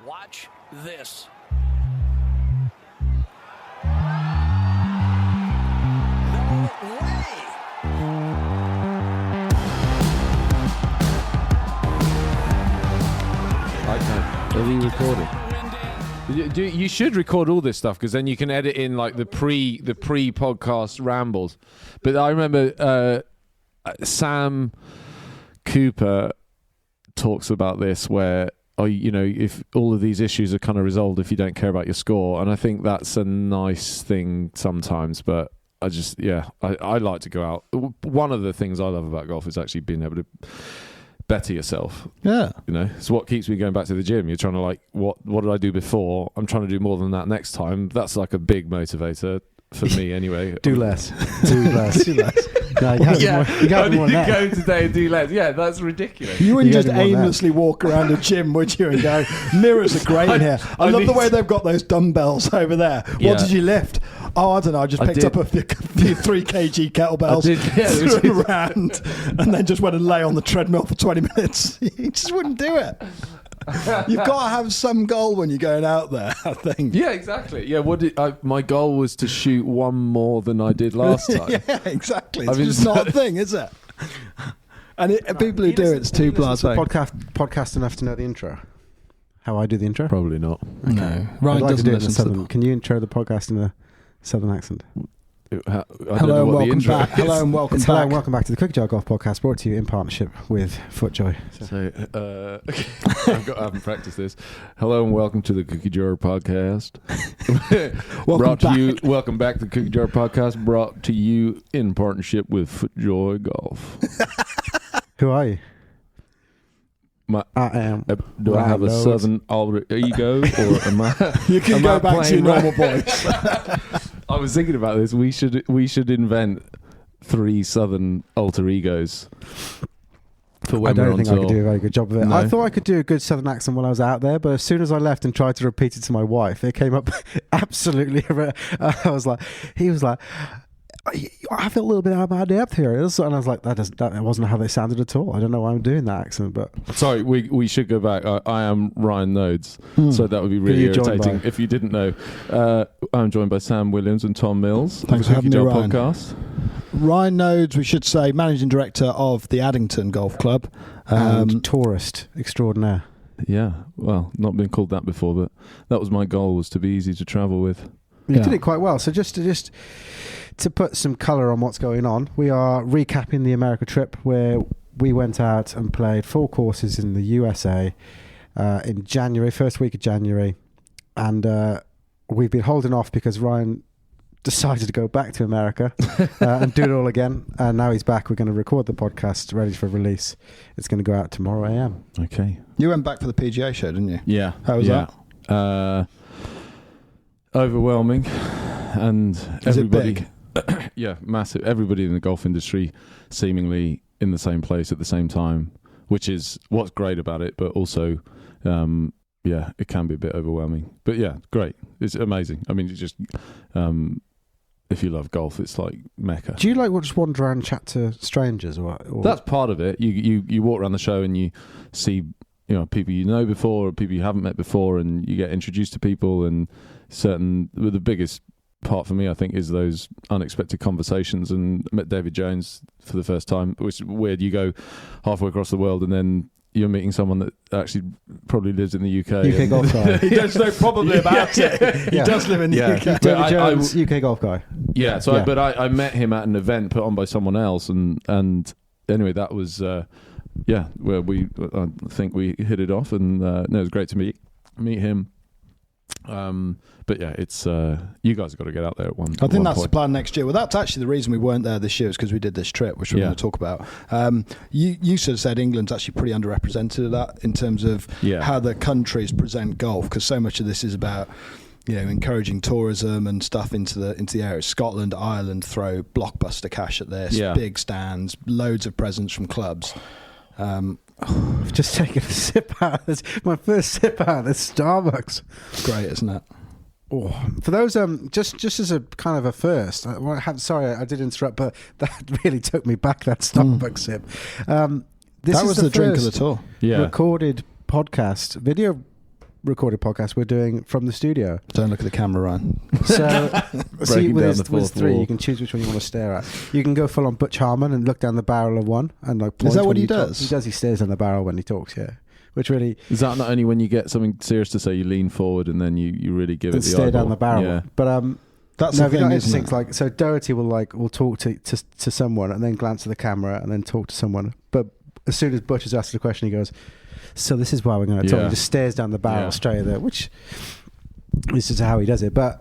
Watch this. No way! Are we recording? You should record all this stuff because then you can edit in like the pre-podcast rambles. But I remember Sam Cooper talks about this where, if all of these issues are kind of resolved if you don't care about your score, and I think that's a nice thing sometimes. But I just, I like to go out. One of the things I love about golf is actually being able to better yourself. Yeah. It's what keeps me going back to the gym. You're trying to like, what did I do before? I'm trying to do more than that next time. That's like a big motivator for me anyway. Do less. Do less. No, you can't do more than that. Go today and do less. Yeah, that's ridiculous. You wouldn't just aimlessly walk around a gym, would you, and go, mirrors are great in here. I love the way they've got those dumbbells over there. What did you lift? Oh, I don't know. I just picked up a few 3 kg kettlebells, threw them around, and then just went and lay on the treadmill for 20 minutes. You just wouldn't do it. You've got to have some goal when you're going out there, I think. Yeah, exactly. Yeah, my goal was to shoot one more than I did last time. Yeah, exactly. It's just not a thing, is it? And people who do it's too blasé. Podcast enough to know the intro. How I do the intro? Probably not. Okay. No, Ryan doesn't listen to the... Can you intro the podcast in a southern accent? Hello and welcome back. Hello and welcome back. Hello and welcome back to the Cookie Jar Golf Podcast, brought to you in partnership with Footjoy. I haven't practiced this. Hello and welcome to the Cookie Jar Podcast. Welcome back to the Cookie Jar Podcast, brought to you in partnership with Footjoy Golf. Who are you? I am. Do I have a southern alter ego, or am I? You can go back to your normal voice. I was thinking about this. We should invent 3 southern alter egos. For when I don't think tour. I could do a very good job of it. No. I thought I could do a good southern accent when I was out there, but as soon as I left and tried to repeat it to my wife, it came up absolutely. He was like, I feel a little bit out of my depth here. And I was like, that wasn't how they sounded at all. I don't know why I'm doing that accent, but... Sorry, we should go back. I am Ryan Noades, so that would be really irritating if you didn't know. I'm joined by Sam Williams and Tom Mills. Thanks for having me, Ryan. Podcast. Ryan Noades, we should say, Managing Director of the Addington Golf Club. And tourist extraordinaire. Yeah, well, not been called that before, but that was my goal, was to be easy to travel with. You did it quite well. So just to put some colour on what's going on, we are recapping the America trip where we went out and played 4 courses in the USA in January, first week of January. And we've been holding off because Ryan decided to go back to America and do it all again. And now he's back. We're going to record the podcast ready for release. It's going to go out tomorrow AM. Okay. You went back for the PGA show, didn't you? Yeah. How was that? Overwhelming. And Is everybody... it big? Yeah, massive. Everybody in the golf industry seemingly in the same place at the same time, which is what's great about it, but also, it can be a bit overwhelming. But yeah, great. It's amazing. I mean, it's just, if you love golf, it's like Mecca. Do you just wander around and chat to strangers? Or? That's part of it. You walk around the show and you see, people you know before or people you haven't met before, and you get introduced to people, and the biggest part for me, I think, is those unexpected conversations. And I met David Jones for the first time, which is weird. You go halfway across the world and then you're meeting someone that actually probably lives in the UK. UK golf guy. He does know probably about it. He does live in the UK. David Jones, UK golf guy. Yeah, but I met him at an event put on by someone else, and anyway, that was where I think we hit it off, and it was great to meet him. But yeah, it's you guys have got to get out there at one. I think that's the plan next year. Well, that's actually the reason we weren't there this year, is because we did this trip, which we're going to talk about. You sort of said England's actually pretty underrepresented at that in terms of how the countries present golf, because so much of this is about encouraging tourism and stuff into the area. Scotland, Ireland throw blockbuster cash at this, big stands, loads of presents from clubs. I've just taken a sip out of this. My first sip out of this Starbucks. It's great, isn't it? Oh, for those, just as a kind of a first, sorry, I did interrupt, but that really took me back, that Starbucks sip. This was the drink of the tour. Recorded podcast, video recorded podcast we're doing from the studio. Don't look at the camera, Ryan. So, see, Breaking down the fourth three, wall. you can choose which one you want to stare at. You can go full on Butch Harmon and look down the barrel of one and like. Is that point what when he talk. does? He does. He stares on the barrel when he talks. Yeah, which really Is that not only when you get something serious to say, you lean forward and then you really give it the stare eyeball? down the barrel. Yeah. But That's no, the thing, isn't things it? like so. Doherty will talk to someone and then glance at the camera and then talk to someone. But as soon as Butch has asked the question, he goes, "So this is why we're going to talk." Yeah. He just stares down the barrel Yeah. straight at it, which is just how he does it. But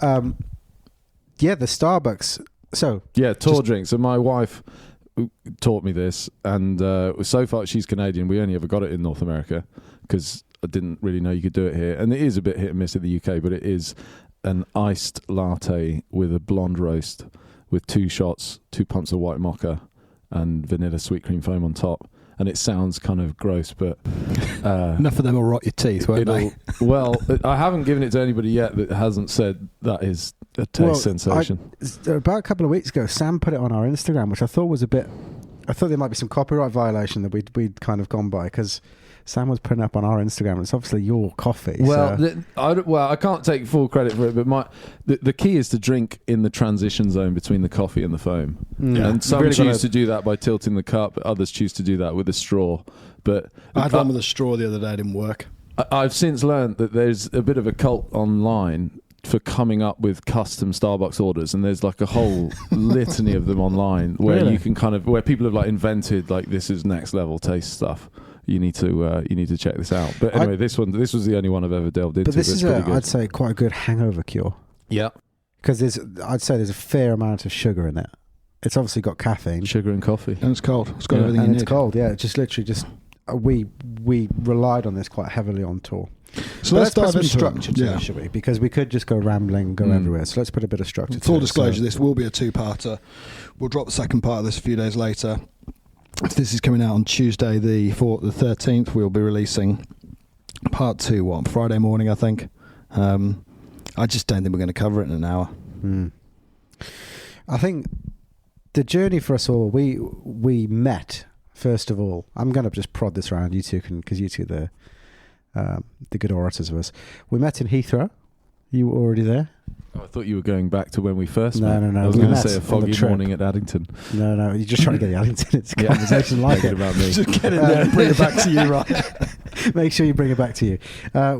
yeah, the Starbucks. So Yeah, tour drinks. And my wife taught me this, and so far she's Canadian. We only ever got it in North America because I didn't really know you could do it here. And it is a bit hit and miss in the UK, but it is an iced latte with a blonde roast with 2 shots, 2 pumps of white mocha, and vanilla sweet cream foam on top. And it sounds kind of gross, but Enough of them will rot your teeth, won't they? well, I haven't given it to anybody yet that hasn't said that is a taste sensation. About a couple of weeks ago, Sam put it on our Instagram, which I thought was a bit. I thought there might be some copyright violation that we'd kind of gone by because Sam was putting up on our Instagram. It's obviously your coffee. Well, so. I can't take full credit for it, but the key is to drink in the transition zone between the coffee and the foam. Yeah. And some Really choose gotta- to do that by tilting the cup, others choose to do that with a straw. But I had one with a straw the other day, it didn't work. I've since learned that there's a bit of a cult online for coming up with custom Starbucks orders, and there's like a whole litany of them online where Really? you can where people have like invented like this is next level taste stuff. You need to check this out. But anyway, this was the only one I've ever delved into. But this that's is pretty good. I'd say quite a good hangover cure Yeah, because I'd say there's a fair amount of sugar in it. It's obviously got caffeine sugar and coffee. And it's cold. It's got Yeah. everything and you it's need. cold. Yeah, it's just literally just we relied on this quite heavily on tour. So But let's put dive some into structure it. to Yeah. it, shall we? Because we could just go rambling and go everywhere. So let's put a bit of structure to Full it. disclosure, So- this will be a 2-parter. We'll drop the second part of this a few days later. If this is coming out on Tuesday, the 13th, we'll be releasing part 2 on Friday morning, I think. I just don't think we're going to cover it in an hour. I think the journey for us all, we met, first of all. I'm going to just prod this around. You two can, because you two are the good orators of us. We met in Heathrow. You were already there? I thought you were going back to when we first No, met. no, no. I was We going to met say a on the foggy trip. morning at Addington. No, you're just trying to get the Allington. It's a Yeah. conversation like Make it. about me. Just get in there and bring it back to you, right? Make sure you bring it back to you.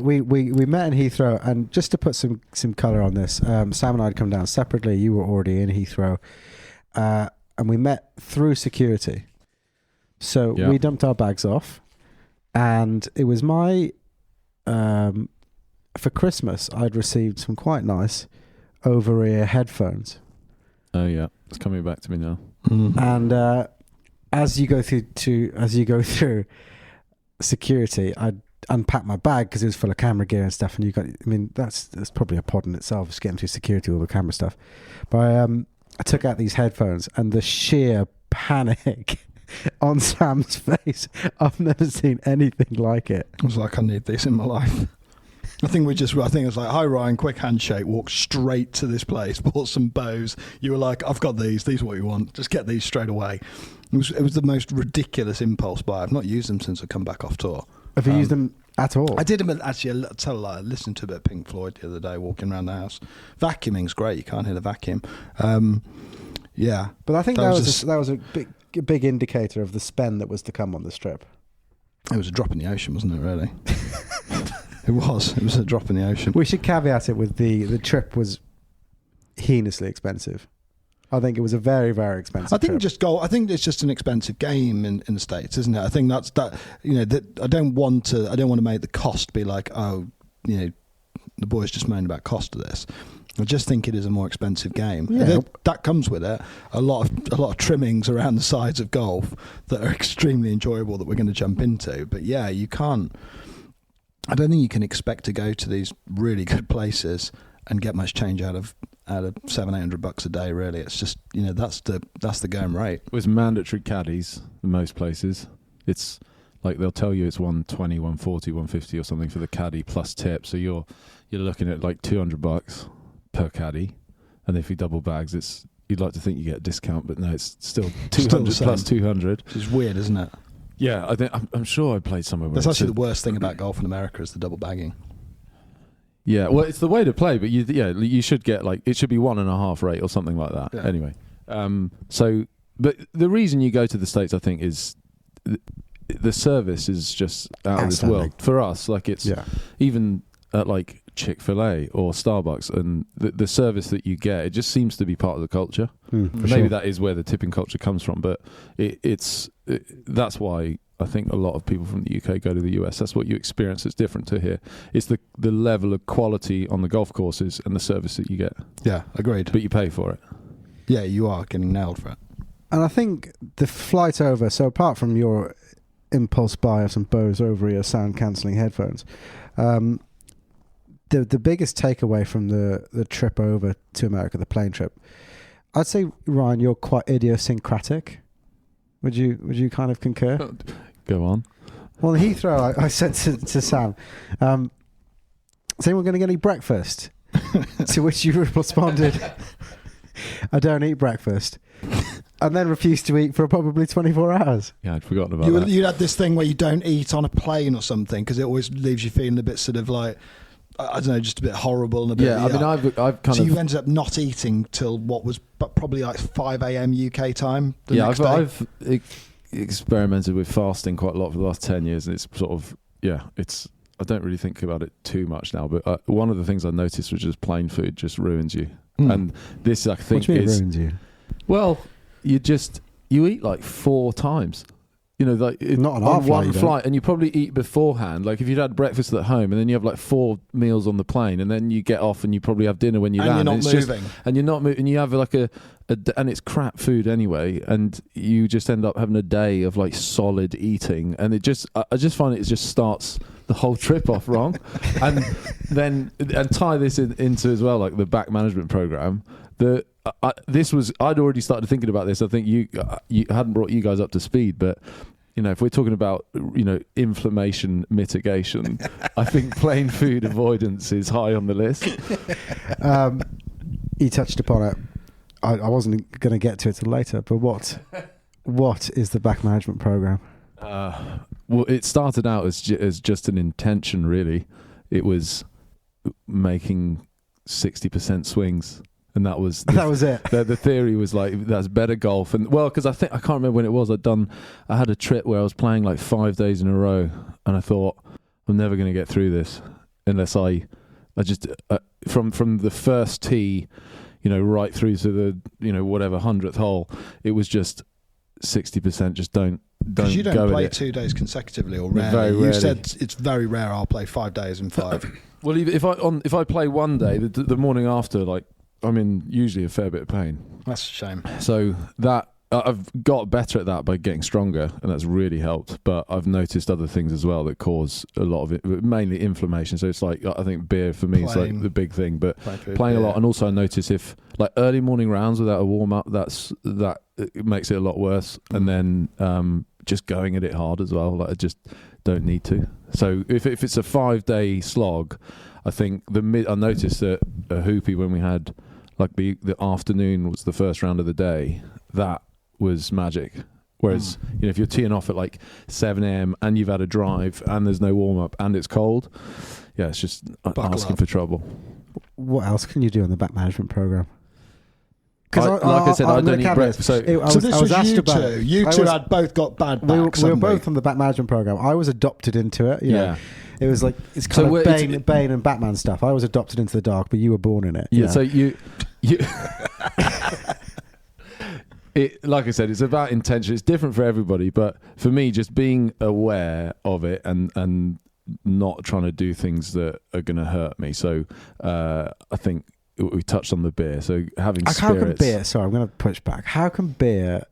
We met in Heathrow, and just to put some colour on this, Sam and I had come down separately. You were already in Heathrow, and we met through security. So Yeah. we dumped our bags off, and it was my for Christmas I'd received some quite nice over-ear headphones. Oh yeah, it's coming back to me now. And as you go through security, I unpacked my bag because it was full of camera gear and stuff. And that's probably a pod in itself, just getting through security with all the camera stuff. But I took out these headphones, and the sheer panic on Sam's face, I've never seen anything like it. I was like, I need this in my life. I think it was like, hi Ryan, quick handshake, walk straight to this place, bought some bows. You were like, I've got these are what you want, just get these straight away. It was the most ridiculous impulse buy. I've not used them since I come back off tour. Have you used them at all? I did them actually. I listened to a bit of Pink Floyd the other day walking around the house. Vacuuming's great. You can't hear the vacuum. Yeah, But I think that that was was a big indicator of the spend that was to come on this trip. it was a drop in the ocean, wasn't it? Really, it was a drop in the ocean. We should caveat it with the trip was heinously expensive. I think it was a very, very expensive I think trip. I think it's just an expensive game in the States, isn't it? I think that I don't want to make the cost be like, oh, the boys just moaned about cost of this. I just think it is a more expensive game. Yeah. That comes with it a lot of trimmings around the sides of golf that are extremely enjoyable that we're going to jump into. But yeah, you can't. I don't think you can expect to go to these really good places and get much change out of $700-800 a day. Really, it's just that's the going rate. With mandatory caddies in most places, it's like they'll tell you it's 120, 140, 150 or something for the caddy plus tip. So you're looking at like $200 per caddy, and if you double bags, you'd like to think you get a discount, but no, it's still 200 plus 200. Which is weird, isn't it? Yeah, I'm sure I played somewhere. That's actually the worst thing about golf in America is the double bagging. Yeah, well, it's the way to play, but you should get like it should be 1.5 rate or something like that. Yeah. Anyway, but the reason you go to the States, I think, is the service is just out of this world for us. Like it's even at like Chick-fil-A or Starbucks, and the service that you get, it just seems to be part of the culture. And maybe that is where the tipping culture comes from, but that's why I think a lot of people from the UK go to the US. That's what you experience. It's different to here. It's the level of quality on the golf courses and the service that you get. Yeah, agreed. But you pay for it. Yeah, you are getting nailed for it. And I think the flight over, so apart from your impulse buy of some Bose over-ear sound-cancelling headphones, the biggest takeaway from the trip over to America, the plane trip, I'd say, Ryan, you're quite idiosyncratic. Would you kind of concur? Go on. Well, Heathrow, I said to Sam, is anyone going to get any breakfast? To which you responded, I don't eat breakfast. And then refused to eat for probably 24 hours. Yeah, I'd forgotten about that. You had this thing where you don't eat on a plane or something because it always leaves you feeling a bit sort of like, I don't know, just a bit horrible and a bit. Yeah, I mean, I've kind so of. you ended up not eating till what was probably like 5 a.m. UK time. I've experimented with fasting quite a lot for the last 10 years, and it's sort of I don't really think about it too much now. But one of the things I noticed was just plain food just ruins you, and this I think ruins you. Well, you eat like 4 times. You know, like not on one flight, and you probably eat beforehand. Like if you'd had breakfast at home, and then you have like 4 meals on the plane, and then you get off and you probably have dinner when you land. And you're not moving. And you're not moving. And you have like and it's crap food anyway, and you just end up having a day of like solid eating, and I just find it just starts the whole trip off wrong, and then tie this into as well like the back management program. I'd already started thinking about this. I think you hadn't brought you guys up to speed, but you know, if we're talking about inflammation mitigation, I think plain food avoidance is high on the list. You touched upon it. I wasn't going to get to it till later, but what is the back management program? Well, it started out as just an intention, really. It was making 60% swings. And that was it. The theory was like that's better golf, and well, because I can't remember when it was. I had a trip where I was playing like 5 days in a row, and I thought I'm never going to get through this unless I just from the first tee, right through to the whatever 100th hole, it was just 60%. Just don't. Because you don't go play 2 days consecutively, or rarely. Very rarely. You said it's very rare. I'll play 5 days in 5. Well, if I play one day, the morning after, like. I'm in usually a fair bit of pain. That's a shame. So that I've got better at that by getting stronger, and that's really helped. But I've noticed other things as well that cause a lot of it, mainly inflammation. So it's like I think beer for me is like the big thing, but playing a lot, and also I notice if like early morning rounds without a warm up, that it makes it a lot worse. And then just going at it hard as well. Like I just don't need to. So if it's a 5-day slog, I think I noticed that a Hoopy when we had. Like the afternoon was the first round of the day. That was magic. Whereas if you're teeing off at like 7 a.m. and you've had a drive and there's no warm up and it's cold, it's just asking for trouble. What else can you do on the back management program? Because I said, I don't eat breakfast. So this was you two. You two had both got bad backs. We were both on the back management program. I was adopted into it. Yeah. It was like it's kind of Bane and Batman stuff. I was adopted into the dark, but you were born in it. Yeah. So you like I said, it's about intention. It's different for everybody, but for me, just being aware of it and not trying to do things that are going to hurt me. So I think we touched on the beer. So having spirits. How can beer? Sorry, I'm going to push back. How can beer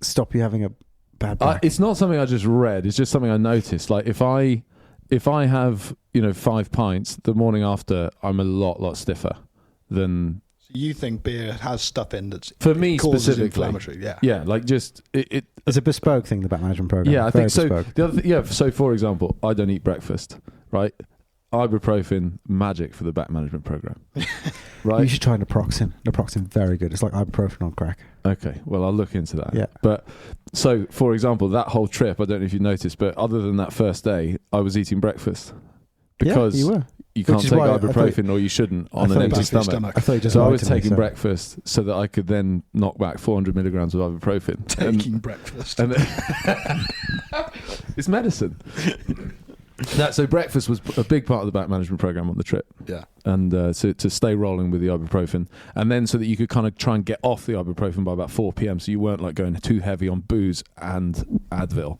stop you having a bad back? It's not something I just read. It's just something I noticed. Like if I have 5 pints the morning after, I'm a lot stiffer than. So you think beer has stuff in that's for me specifically inflammatory? Yeah. Like just it's a bespoke thing. The back management program. Yeah, I Very think bespoke. so. The other so for example, I don't eat breakfast. Right. Ibuprofen, magic for the back management program. Right. You should try naproxen. Naproxen, very good. It's like ibuprofen on crack. Okay, well, I'll look into that. Yeah. But so, for example, that whole trip, I don't know if you noticed, but other than that first day, I was eating breakfast because you were. you can't Which is take why I ibuprofen, or you shouldn't, on thought an you empty just- stomach. I thought you just So I lied was to me, taking so- breakfast so that I could then knock back 400 milligrams of ibuprofen. Taking breakfast. And it's medicine. So breakfast was a big part of the back management program on the trip. Yeah. And so to stay rolling with the ibuprofen, and then so that you could kind of try and get off the ibuprofen by about 4 p.m. so you weren't like going too heavy on booze and Advil,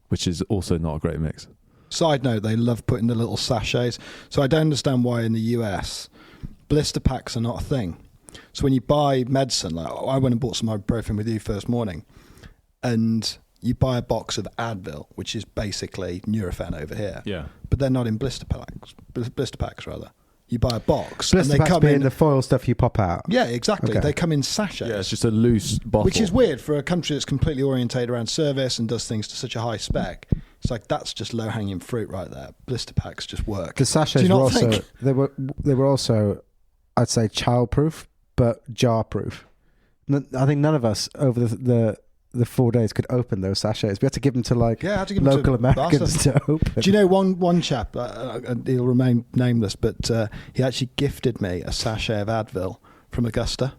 which is also not a great mix. Side note, they love putting the little sachets. So I don't understand why in the US blister packs are not a thing. So when you buy medicine, like I went and bought some ibuprofen with you first morning, and you buy a box of Advil, which is basically Nurofen over here. Yeah. But they're not in blister packs. Blister packs, rather. You buy a box, Blister and they packs come being in the foil stuff you pop out. Yeah, exactly. Okay. They come in sachets. Yeah, it's just a loose bottle. Which is weird for a country that's completely orientated around service and does things to such a high spec. It's like that's just low hanging fruit right there. Blister packs just work. The Do sachets you were not also think? they were also, I'd say, childproof, but jar-proof. I think none of us over the 4 days could open those sachets. We had to give them to I had to give them local to Americans bastards. to open. Do you know one chap? He'll remain nameless, but he actually gifted me a sachet of Advil from Augusta.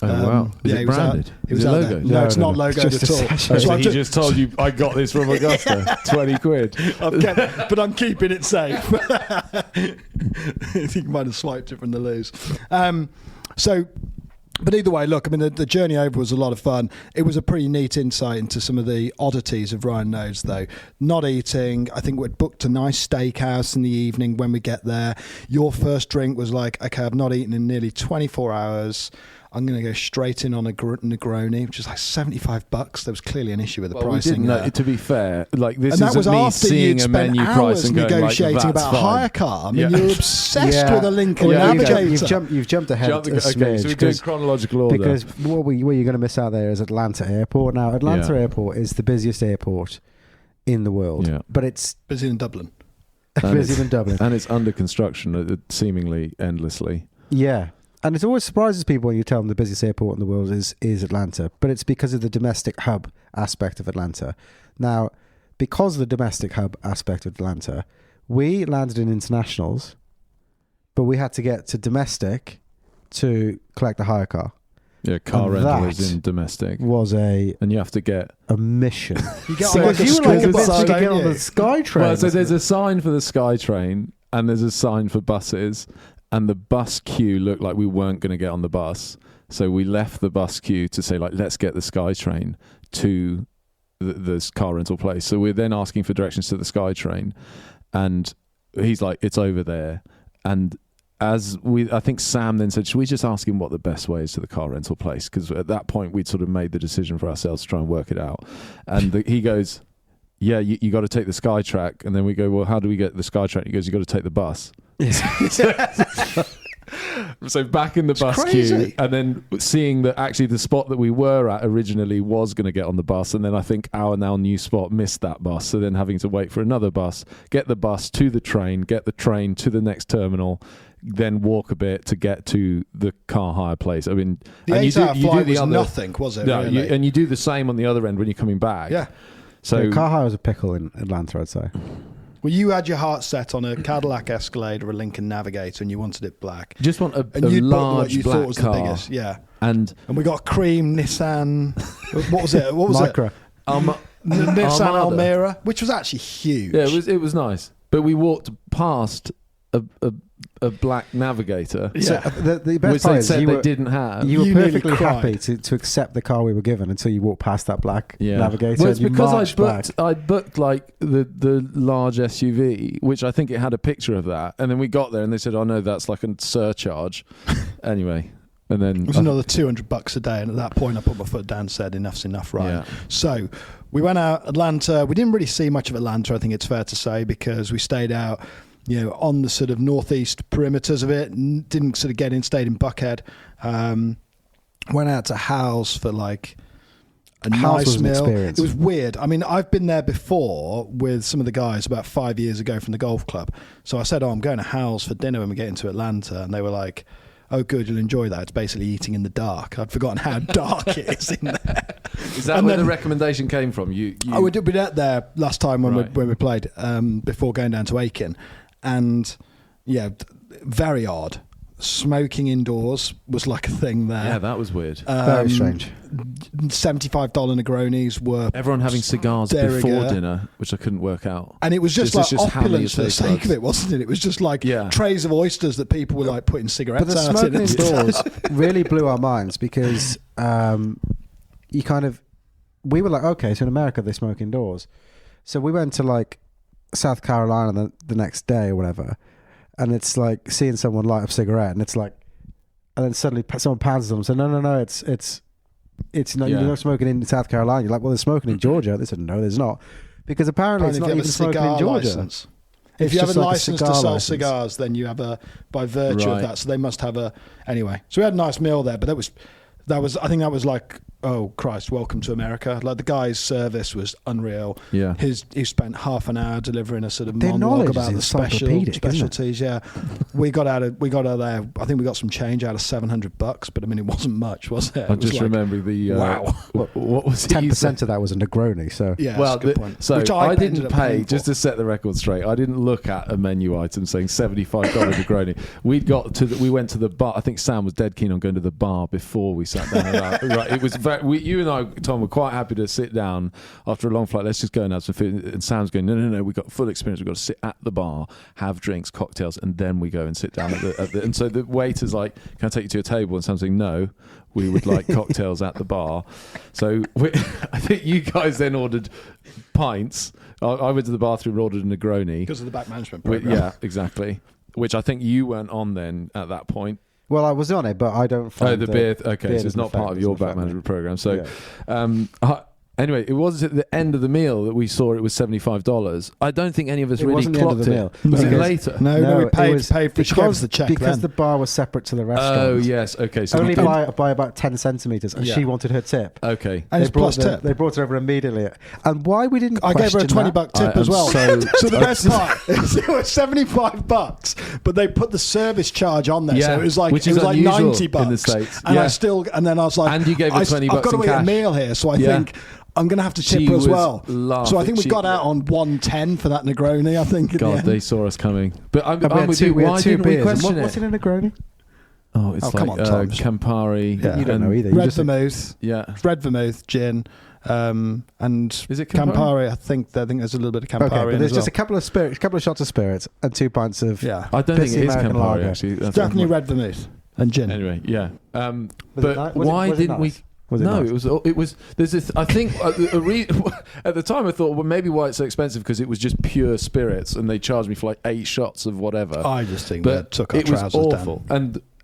Oh, wow. Is it he was out- branded? He Is was it out logo? there. No, it's not It's logoed just at a all. sachet. So I he took- just told you, I got this from Augusta. 20 quid. but I'm keeping it safe. I think you might have swiped it from the loose. But either way, look, I mean, the journey over was a lot of fun. It was a pretty neat insight into some of the oddities of Ryan Noades, though. Not eating. I think we'd booked a nice steakhouse in the evening when we get there. Your first drink was like, okay, I've not eaten in nearly 24 hours. I'm going to go straight in on a Negroni, which is like $75. There was clearly an issue with the Well, we pricing. didn't know, there. to be fair, like this And that isn't was me after seeing you'd a spent menu price hours and going like, negotiating that's about a fine. hire car. I mean, Yeah. you're obsessed with a Lincoln Yeah, Navigator. You've jumped ahead Jump the- a okay, so smidge, we're doing chronological order. because what you're going to miss out there is Atlanta Airport. Now, Atlanta Airport is the busiest airport in the world, Yeah. but it's Busy in Dublin. And busier it's- than Dublin. and it's under construction seemingly endlessly. Yeah. And it always surprises people when you tell them the busiest airport in the world is Atlanta, but it's because of the domestic hub aspect of Atlanta. Now, because of the domestic hub aspect of Atlanta, we landed in internationals, but we had to get to domestic to collect the hire car. Yeah, car And rental that is in domestic. Was a And you have to get... mission. You get So on like a you were like school a bus, bit to don't get on you? the SkyTrain. Well, so there's a sign for the SkyTrain and there's a sign for buses, and the bus queue looked like we weren't going to get on the bus. So we left the bus queue to say, like, let's get the SkyTrain to the car rental place. So we're then asking for directions to the SkyTrain, and he's like, it's over there. And I think Sam then said, should we just ask him what the best way is to the car rental place? Because at that point we'd sort of made the decision for ourselves to try and work it out. And he goes, yeah, you got to take the SkyTrack. And then we go, well, how do we get the SkyTrack? He goes, you got to take the bus. So back in the bus crazy. queue, and then seeing that actually the spot that we were at originally was going to get on the bus, and then I think our now new spot missed that bus, so then having to wait for another bus, get the bus to the train, get the train to the next terminal, then walk a bit to get to the car hire place. I mean, The and 8 hour flight was nothing, was it? No, really? and you do the same on the other end when you're coming back. Yeah. So car hire was a pickle in Atlanta, I'd say. Well, you had your heart set on a Cadillac Escalade or a Lincoln Navigator, and you wanted it black. just want a And you bought what large you black thought was car. the biggest, yeah. And And we got cream Nissan. What was it? What was Micra. it? Nissan Armada. Almera, which was actually huge. yeah, it was nice. But we walked past a black Navigator, Yeah. So, the best which part they is said you they were, didn't have. you were You nearly perfectly cried. happy to accept the car we were given until you walked past that black Navigator. Well, it's and you because marched back. I booked like the large SUV, which I think it had a picture of that, and then we got there and they said, "Oh no, that's like a surcharge." Anyway, and then It was another $200 a day, and at that point I put my foot down and said enough's enough, right? Yeah. So we went out Atlanta. We didn't really see much of Atlanta, I think it's fair to say, because we stayed out, on the sort of northeast perimeters of it, didn't sort of get in, stayed in Buckhead. Went out to Howes for like a Howes nice was an meal. experience. It was weird. I mean, I've been there before with some of the guys about 5 years ago from the golf club. So I said, I'm going to Howes for dinner when we get into Atlanta. And they were like, oh, good, you'll enjoy that. It's basically eating in the dark. I'd forgotten how dark it is in there. is that and where then- the recommendation came from? You Oh, we were out there last time when Right. we played before going down to Aiken, and very odd. Smoking indoors was like a thing there. Yeah, that was weird. Very strange. $75 Negronis were Everyone having cigars de before rigueur. dinner, which I couldn't work out. And it was just This is like just how many opulence for the taste sake buds. of it, wasn't it? It was just like trays of oysters that people were like putting But cigarettes the out smoking in. indoors really blew our minds because you kind of... We were like, okay, so in America they smoke indoors. So we went to like South Carolina the next day or whatever, and it's like seeing someone light up a cigarette, and it's like... And then suddenly someone pounds them and says, no, it's not, you're not smoking in South Carolina. You're like, well, they're smoking in Georgia. They said, no, there's not. Because apparently it's not even smoking in Georgia. License. If you have a license to sell cigars, then you have by virtue of that. So they must have anyway. So we had a nice meal there, but that was, I think that was like, oh Christ, welcome to America. Like the guy's service was unreal. Yeah. He spent half an hour delivering a sort of Their monologue knowledge about is the encyclopedic, isn't it? specialties. Yeah. we got out of there. I think we got some change out of $700, but I mean, it wasn't much, was it? I just remember the wow. What was it? 10% of that was a Negroni. So Yeah, Well, that's a good point. so Which I ended didn't up pay, paying just for. to set the record straight, I didn't look at a menu item saying $75 Negroni. We went to the bar. I think Sam was dead keen on going to the bar before we sat down. Right, it was you and I, Tom, were quite happy to sit down after a long flight. Let's just go and have some food. And Sam's going, no, we've got full experience. We've got to sit at the bar, have drinks, cocktails, and then we go and sit down at the and so the waiter's like, can I take you to a table? And Sam's saying, no, we would like cocktails at the bar. So I think you guys then ordered pints. I went to the bathroom and ordered a Negroni. Because of the back management program. Yeah, exactly. Which I think you weren't on then at that point. Well, I was on it, but I don't find The beer. Okay, beer so it's not doesn't part of affect your us, back affect me. management program. So, Yeah. anyway, it was at the end of the meal that we saw it was $75. I don't think any of us It really wasn't the end of clocked the it. meal. Was it Because- later? No, we it paid was for because the check because then. the bar was separate to the restaurant. Oh yes. Okay. So Only we by about 10 centimeters, and Yeah. she wanted her tip. Okay. And it's plus tip. They brought it over immediately. And why we didn't? I gave her a question $20 that- tip I as am well. so- So the best part is it was $75, but they put the service charge on there, so Yeah, it was like which is unusual $90 in the States. and Yeah. and then I was like, And you gave her $20 I've got to in eat a cash. meal here, so I Yeah. think I'm going to have to tip She her as was well. laughing. So I think we She- got out on 110 for that Negroni. I think. in the God, end. they saw us coming. But I'm And we had with two- you. we had Why two didn't we beers. And question what's it? in a Negroni? Oh, it's Oh, come like on, Tom. Campari. Yeah. You don't know either. You red just- vermouth, Yeah. red vermouth, gin, and Is it Campari? Campari? I think there's a little bit of Campari. Okay, but in there's as just well. a couple of spirits, a couple of shots of spirits, and 2 pints of. Yeah, I don't think Pissy it is American Campari lager. actually. That's definitely red vermouth and gin. Anyway, yeah. Was it But nice? Was it- why was it didn't we? nice? Was it No, nice? it was. There's this. I think at the time I thought, well, maybe why it's so expensive because it was just pure spirits and they charged me for like 8 shots of whatever. I just think But that took our it was trousers awful,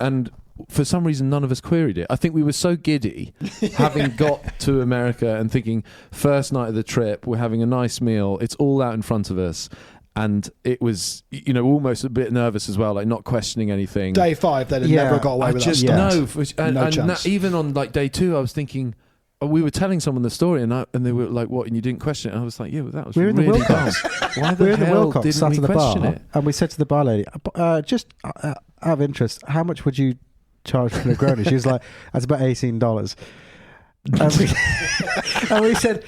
and for some reason none of us queried it. I think we were so giddy, having got to America and thinking first night of the trip, we're having a nice meal, it's all out in front of us. And it was, almost a bit nervous as well, like not questioning anything. Day 5, they'd have Yeah, never got away I with just that. know, No chance. even on like day 2, I was thinking, we were telling someone the story, and they were like, "What?" And you didn't question it. And I was like, "Yeah, well, that was We were in the really dumb. Wilcox. Why We the were in the hell Wilcox, didn't sat we at the question bar, it?" and we said to the bar lady, just out of interest, how much would you charge for a Negroni? She was like, that's about $18. And we said,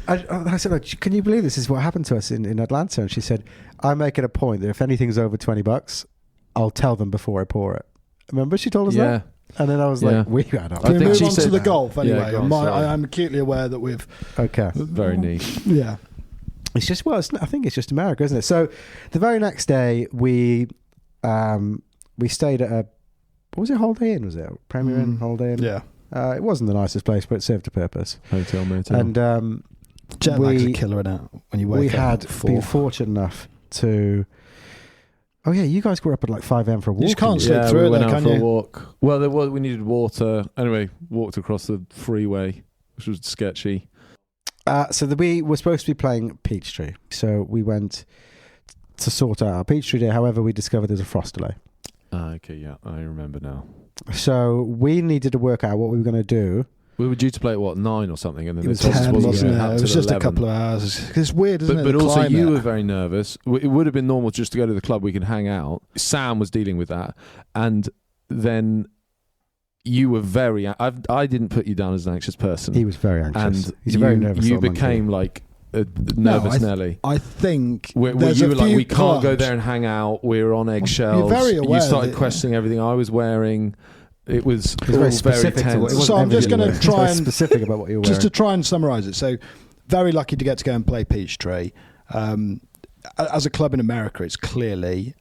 I said, like, can you believe this is what happened to us in Atlanta? And she said, I make it a point that if anything's over $20, I'll tell them before I pour it. Remember she told us Yeah. that? And then I was Yeah. like, we had up. I Can we think move she on to said- the golf anyway? go on, sorry. I'm acutely aware that we've... Okay. Very niche. Yeah. It's just, I think it's just America, isn't it? So the very next day, we stayed at what was it, Holiday Inn, was it? Premier Inn, Holiday Inn? Yeah. It wasn't the nicest place, but it served a purpose. Hotel, motel. And Jet lag's a we killer now when you wake we up had at been 4. fortunate enough to... Oh, yeah, you guys were up at like 5 a.m. for a walk. just can't didn't you? sleep through we it went though, out can for a you? walk. Well, we needed water. Anyway, walked across the freeway, which was sketchy. We were supposed to be playing Peachtree. So we went to sort out our Peachtree Day. However, we discovered there's a frost delay. Okay, yeah, I remember now. So we needed to work out what we were going to do. We were due to play at 9 or something, and then It was they told us 10, wasn't gonna it? happen It was till just a 11. couple of hours. It's weird, isn't it? But the also, climate? you were very nervous. It would have been normal just to go to the club. We could hang out. Sam was dealing with that, and then you were very. I didn't put you down as an anxious person. He was very anxious. and He's a very nervous You little monkey. became like nervous Nelly? I think Where there's you a were like, few we can't go clubs- there and hang out. We're on eggshells. You're very aware You started that- questioning everything I was wearing. It was all very specific very to what it tense. was. So I'm just going to It's try very and specific about what you're wearing. just to try and summarise it. So very lucky to get to go and play Peachtree. As a club in America, it's clearly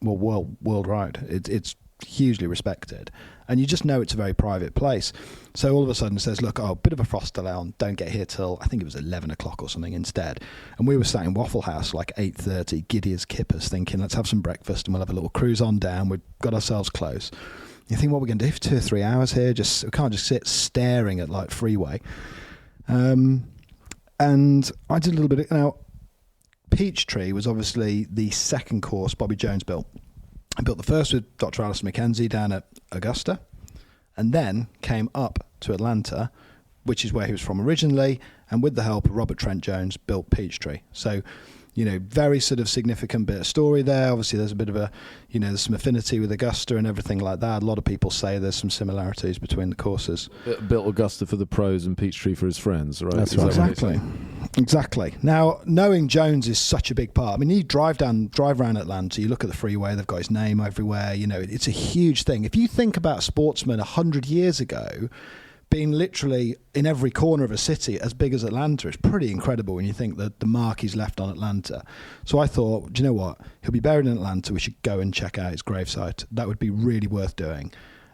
worldwide. It's hugely respected, and you just know it's a very private place. So all of a sudden it says, look, bit of a frost delay on, don't get here till I think it was 11 o'clock or something instead. And we were sat in Waffle House like 8:30, giddy as kippers, thinking let's have some breakfast and we'll have a little cruise on down. We've got ourselves close. You think what we're going to do for 2 or 3 hours here? We can't just sit staring at like freeway. And I did a little bit now. Peachtree was obviously the second course Bobby Jones built. I built the first with Dr. Alistair Mackenzie down at Augusta, and then came up to Atlanta, which is where he was from originally, and with the help of Robert Trent Jones, built Peachtree. So, very sort of significant bit of story there. Obviously, there's a bit of there's some affinity with Augusta and everything like that. A lot of people say there's some similarities between the courses. Built Augusta for the pros and Peachtree for his friends, right? That's Is right. that what you're Exactly. saying? Now, knowing Jones is such a big part. I mean, you drive around Atlanta, you look at the freeway, they've got his name everywhere. It's a huge thing. If you think about sportsmen 100 years ago being literally in every corner of a city as big as Atlanta, it's pretty incredible when you think that the mark he's left on Atlanta. So I thought, do you know what? He'll be buried in Atlanta. We should go and check out his gravesite. That would be really worth doing.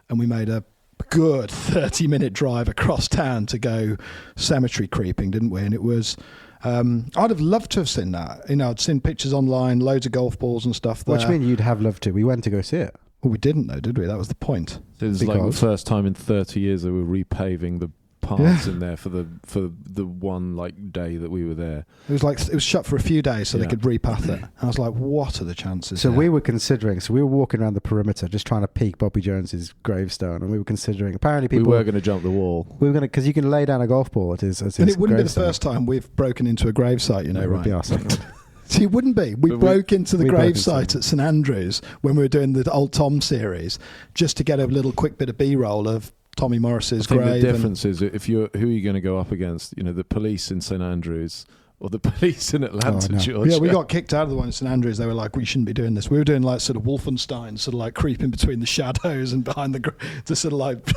And we made a good 30-minute drive across town to go cemetery creeping, didn't we? And it was I'd have loved to have seen that. I'd seen pictures online, loads of golf balls and stuff there. What do you mean you'd have loved to? We went to go see it. Well, we didn't though, did we? That was the point. So it was like the first time in 30 years they were repaving the paths in there for the one like day that we were there. It was shut for a few days so they Yeah. could repath it. I was like, what are the chances? So here? we were considering. So we were walking around the perimeter, just trying to peek Bobby Jones's gravestone, and we were considering. Apparently, people We were going to jump the wall. we were going to because you can lay down a golf ball at his. And it wouldn't be the gravestone. first time we've broken into a gravesite, It would be right? our second. See, it wouldn't be. We But broke into the we broke into gravesite at St Andrews when we were doing the Old Tom series, just to get a little quick bit of B-roll of Tommy Morris's I think grave. the difference is who are you going to go up against? The police in St Andrews or the police in Atlanta, no. Georgia? Yeah, we got kicked out of the one in St Andrews. They were like, we shouldn't be doing this. We were doing like sort of Wolfenstein, sort of like creeping between the shadows and behind the to sort of like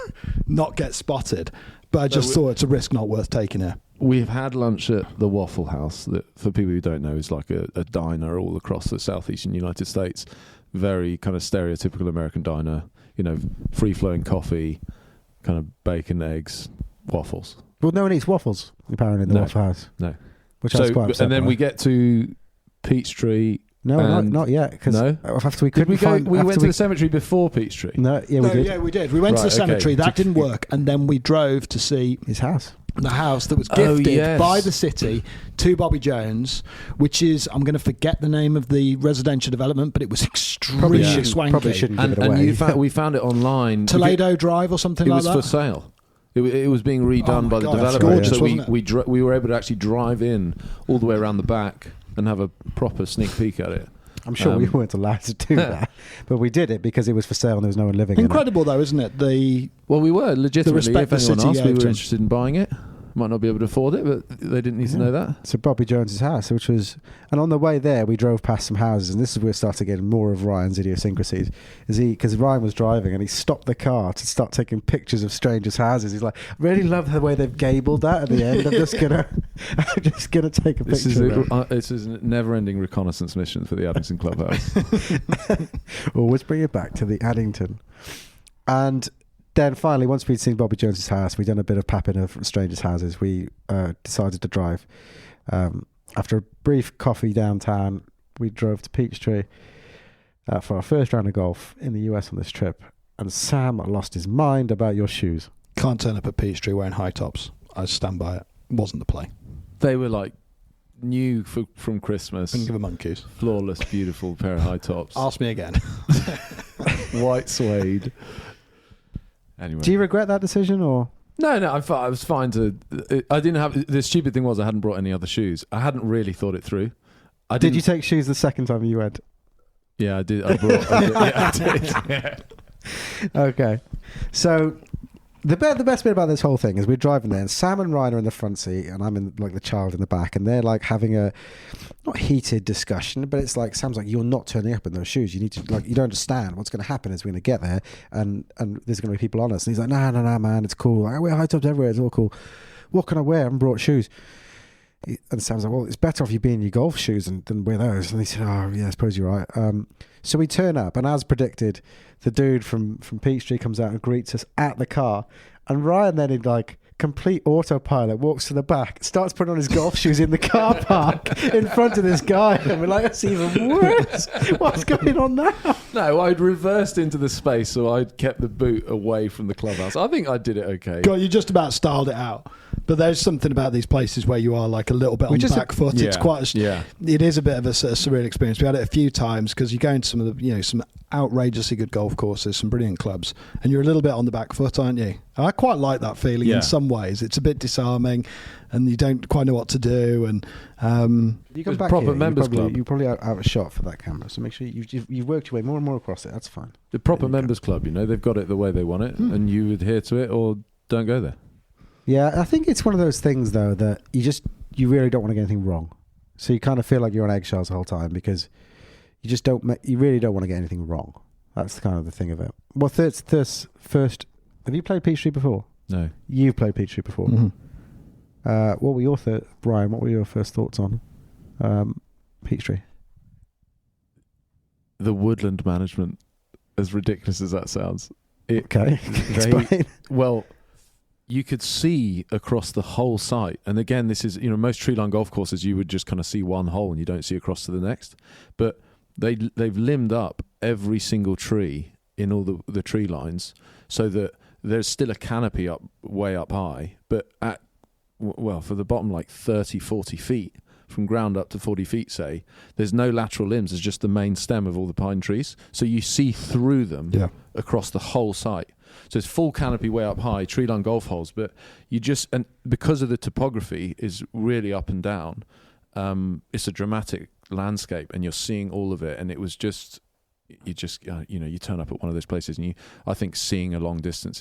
not get spotted. But I just thought it's a risk not worth taking here. We've had lunch at the Waffle House, that for people who don't know is like a diner all across the southeastern United States. Very kind of stereotypical American diner, free-flowing coffee, kind of bacon, eggs, waffles. Well, no one eats waffles apparently in the No. Waffle House. No. Which I was quite upset and then by. we get to Peachtree. No, and not yet. Because No? after we Did couldn't we go? find. We after went to the cemetery before Peachtree. No, yeah, we did. Yeah, we did. We went to the Right, okay. cemetery. That didn't work. And then we drove to see His house. the house that was Oh, gifted yes. by the city to Bobby Jones, which is, I'm going to forget the name of the residential development, but it was extremely swanky. Probably shouldn't give And, it away. we found it online. Toledo Drive or something It like was that. for sale. It was being redone my by the God, that's developer. gorgeous, So wasn't it? we were able to actually drive in all the way around the back and have a proper sneak peek at it. I'm sure we Um, weren't allowed to do that, but we did it because it was for sale and there was no one living Incredible though, isn't it? Well, we were legitimately. respect If the anyone city asked, we gave were to him. interested in buying it. Might not be able to afford it, but they didn't need to know that. in it. So Bobby Jones's house, which was, and on the way there, we drove past some houses, and this is where we started getting more of Ryan's idiosyncrasies. Because Ryan was driving and he stopped the car to start taking pictures of strangers' houses. He's like, I really love the way they've gabled that at the end. I'm just gonna take a This picture. of it. this is a never-ending reconnaissance mission for the Addington Clubhouse. Always bring it back to the Addington. And then finally, once we'd seen Bobby Jones's house, we'd done a bit of papping of strangers' houses. We decided to drive. After a brief coffee downtown, we drove to Peachtree for our first round of golf in the US on this trip. And Sam lost his mind about your shoes. Can't turn up at Peachtree wearing high tops. I stand by it. Wasn't the play. They were like new from Christmas. Didn't give a monkeys. Flawless, beautiful pair of high tops. Ask me again. White suede. Anyway. Do you regret that decision, or? No, I was fine to. I didn't have. The stupid thing was I hadn't brought any other shoes. I hadn't really thought it through. Did you take shoes the second time you went? Yeah, I did. I did. Yeah. Okay. So The best bit about this whole thing is we're driving there, and Sam and Ryan are in the front seat, and I'm in like the child in the back, and they're like having a not heated discussion, but it's like Sam's like, "You're not turning up in those shoes. You need to like, you don't understand what's going to happen is we're going to get there, and there's going to be people on us." And he's like, "No, man, it's cool. I wear high tops everywhere. It's all cool. What can I wear? I haven't brought shoes." And Sam's like, "Well, it's better off you being in your golf shoes than wear those." And he said, "Oh, yeah, I suppose you're right." So we turn up, and as predicted, the dude from Peachtree comes out and greets us at the car. And Ryan then, in like complete autopilot, walks to the back, starts putting on his golf shoes in the car park in front of this guy. And we're like, that's even worse. What's going on now? No, I'd reversed into the space, so I'd kept the boot away from the clubhouse. I think I did it okay. God, you just about styled it out. But there's something about these places where you are like a little bit on the back foot. Yeah, it's quite it is a bit of a surreal experience. We had it a few times because you go into some of the, some outrageously good golf courses, some brilliant clubs, and you're a little bit on the back foot, aren't you? And I quite like that feeling in some ways. It's a bit disarming, and you don't quite know what to do. And you come back proper here, members club. You're probably out of shot for that camera, so make sure you've worked your way more and more across it. That's fine. The proper members club, they've got it the way they want it, and you adhere to it or don't go there. Yeah, I think it's one of those things though that you really don't want to get anything wrong, so you kind of feel like you're on eggshells the whole time because you really don't want to get anything wrong. That's kind of the thing of it. Well, first, have you played Peachtree before? No. You've played Peachtree before. Mm-hmm. What were your Brian? What were your first thoughts on Peachtree? The woodland management, as ridiculous as that sounds. Okay, explain. Well, you could see across the whole site, and again, this is most tree line golf courses you would just kind of see one hole and you don't see across to the next, but they've limbed up every single tree in all the tree lines so that there's still a canopy way up high, but for the bottom like 30-40 feet from ground up to 40 feet, say, there's no lateral limbs. There's just the main stem of all the pine trees, so you see through them across the whole site. So it's full canopy way up high, tree line golf holes, but and because of the topography is really up and down, it's a dramatic landscape, and you're seeing all of it. And it was just, you turn up at one of those places, and I think seeing a long distance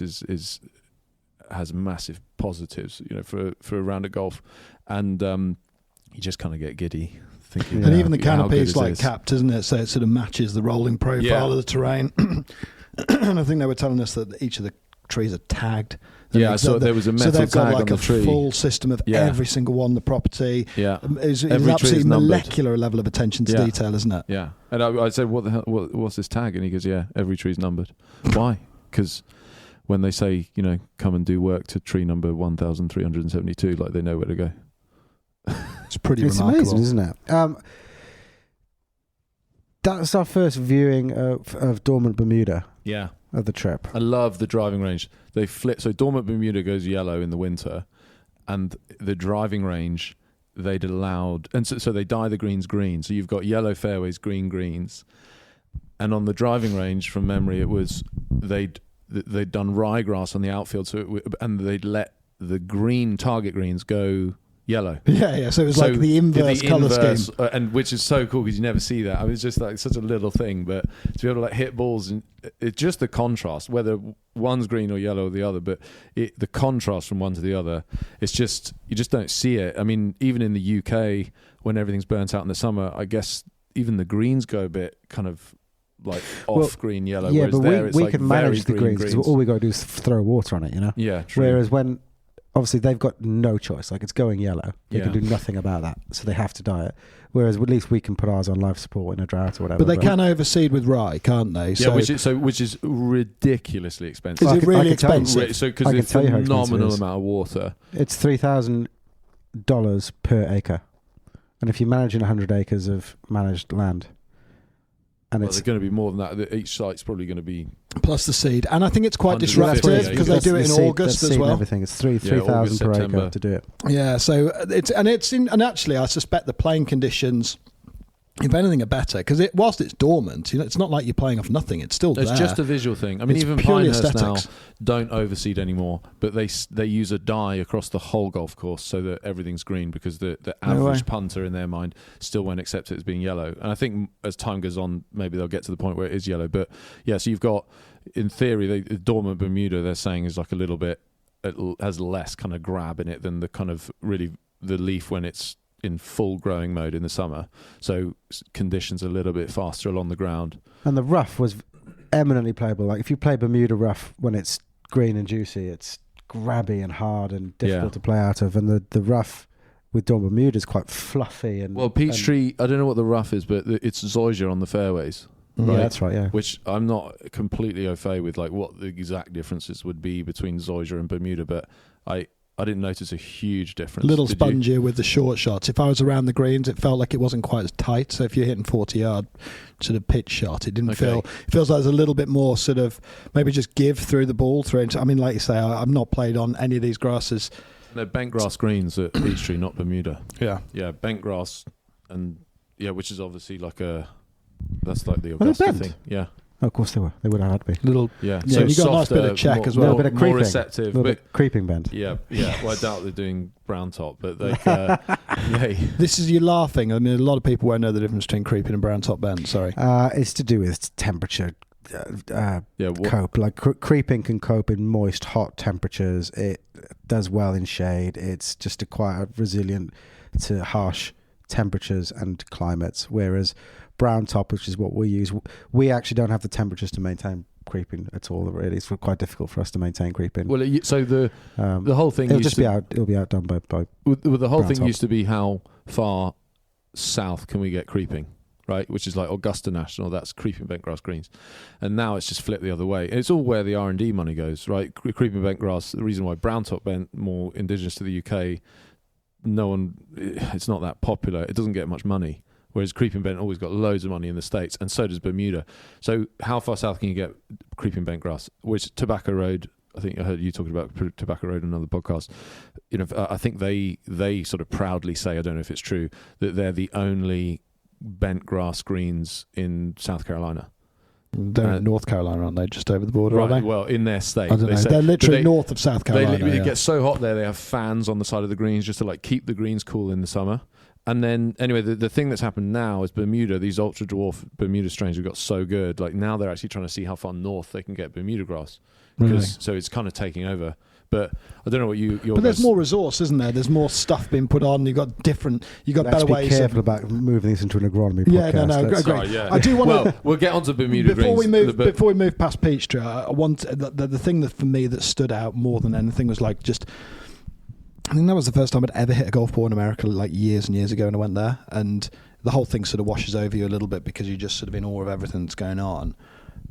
has massive positives, for a round of golf, and you just kind of get giddy. Thinking, and even the canopy is like capped, isn't it? So it sort of matches the rolling profile of the terrain. And I think they were telling us that each of the trees are tagged. Yeah, so there was a metal tag got like on the tree. A full system of every single one on the property. Yeah, it's an absolutely molecular level of attention to detail, isn't it? Yeah, and I said, "What the hell? What's this tag?" And he goes, "Yeah, every tree's numbered." Why? Because when they say, come and do work to tree number 1,372, like they know where to go. It's pretty remarkable. Amazing, isn't it? That's our first viewing of Dormant Bermuda. Yeah. Of the trip. I love the driving range. They flip. So Dormant Bermuda goes yellow in the winter, and the driving range they'd allowed, and so they dye the greens green. So you've got yellow fairways, green greens, and on the driving range, from memory, it was they'd done ryegrass on the outfield, and they'd let the green target greens go yellow. Yeah. So it was like the inverse colour scheme, and which is so cool because you never see that. I mean, it's just like such a little thing, but to be able to like hit balls, and it's just the contrast, whether one's green or yellow or the other. But the contrast from one to the other, it's just you just don't see it. I mean, even in the UK, when everything's burnt out in the summer, I guess even the greens go a bit kind of like off green yellow. Yeah, whereas but there, it's we like can manage the greens because all we got to do is throw water on it, Yeah, true. Whereas when obviously they've got no choice, like it's going yellow, they can do nothing about that, so they have to dye it. Whereas at least we can put ours on life support in a drought or whatever. But they can overseed with rye, can't they? Yeah, which is ridiculously expensive. Is it really expensive? So because it's a phenomenal amount of water. It's $3,000 per acre, and if you're managing 100 acres of managed land. And it's going to be more than that. Each site's probably going to be plus the seed, and I think it's quite disruptive because they do it in August as well. Everything it's 3,000 per acre to do it. Yeah, so and actually, I suspect the playing conditions, if anything, are better because whilst it's dormant, it's not like you're playing off nothing. It's still there. It's just a visual thing. I mean, even Pinehurst now don't overseed anymore, but they use a dye across the whole golf course so that everything's green because the average punter in their mind still won't accept it as being yellow. And I think as time goes on, maybe they'll get to the point where it is yellow. But yeah, so you've got in theory, the dormant Bermuda they're saying is like a little bit, it has less kind of grab in it than the kind of really the leaf when it's in full growing mode in the summer. So conditions a little bit faster along the ground. And the rough was eminently playable. Like if you play Bermuda rough when it's green and juicy, it's grabby and hard and difficult to play out of. And the rough with Dawn Bermuda is quite fluffy. And Peachtree, I don't know what the rough is, but it's zoysia on the fairways. Right? Yeah, that's right, yeah. Which I'm not completely au fait with, like what the exact differences would be between zoysia and Bermuda, but I didn't notice a huge difference. A little spongier with the short shots. If I was around the greens, it felt like it wasn't quite as tight. So if you're hitting 40-yard sort of pitch shot, it didn't feel. It feels like there's a little bit more sort of maybe just give through the ball. I mean, like you say, I've not played on any of these grasses. No, bent grass greens at Peachtree, not Bermuda. Yeah, bent grass, and which is obviously that's like the Augusta thing. Yeah. Oh, of course they were. They would have had to be. So you got a nice bit of check as well. A bit of creeping. More receptive. A little bit creeping bend. Yeah. Well, I doubt they're doing brown top, but they. This is you laughing. I mean, a lot of people won't know the difference between creeping and brown top bend. Sorry. It's to do with temperature. Cope. Like creeping can cope in moist, hot temperatures. It does well in shade. It's just quite resilient to harsh temperatures and climates, whereas brown top, which is what we use, we actually don't have the temperatures to maintain creeping at all. Really, it's quite difficult for us to maintain creeping. Well, so the whole thing it'll be outdone by the whole thing top. used to be how far south can we get creeping, right? Which is like Augusta National, that's creeping bent grass greens, and now it's just flipped the other way. It's all where the R&D money goes, right? Creeping bent grass. The reason why brown top bent, more indigenous to the UK, it's not that popular. It doesn't get much money. Whereas creeping bent always got loads of money in the States, and so does Bermuda. So how far south can you get creeping bent grass? Which Tobacco Road, I think I heard you talking about Tobacco Road in another podcast. I think they sort of proudly say, I don't know if it's true, that they're the only bent grass greens in South Carolina. They're in North Carolina, aren't they? Just over the border, right? Aren't they? Well, in their state, I don't know. They're literally north of South Carolina. It gets so hot there. They have fans on the side of the greens just to keep the greens cool in the summer. And then, anyway, the thing that's happened now is Bermuda, these ultra dwarf Bermuda strains have got so good. Like now they're actually trying to see how far north they can get Bermuda grass. So it's kind of taking over. But I don't know what But there's more resource, isn't there? There's more stuff being put on. You've got better ways. Be careful about moving this into an agronomy podcast. Yeah, no, great. Sorry, yeah. I do want to. Well, we'll get onto Bermuda before greens. Before we move past Peachtree, I want the thing that for me that stood out more than anything was I think that was the first time I'd ever hit a golf ball in America, years and years ago when I went there. And the whole thing sort of washes over you a little bit because you're just sort of in awe of everything that's going on.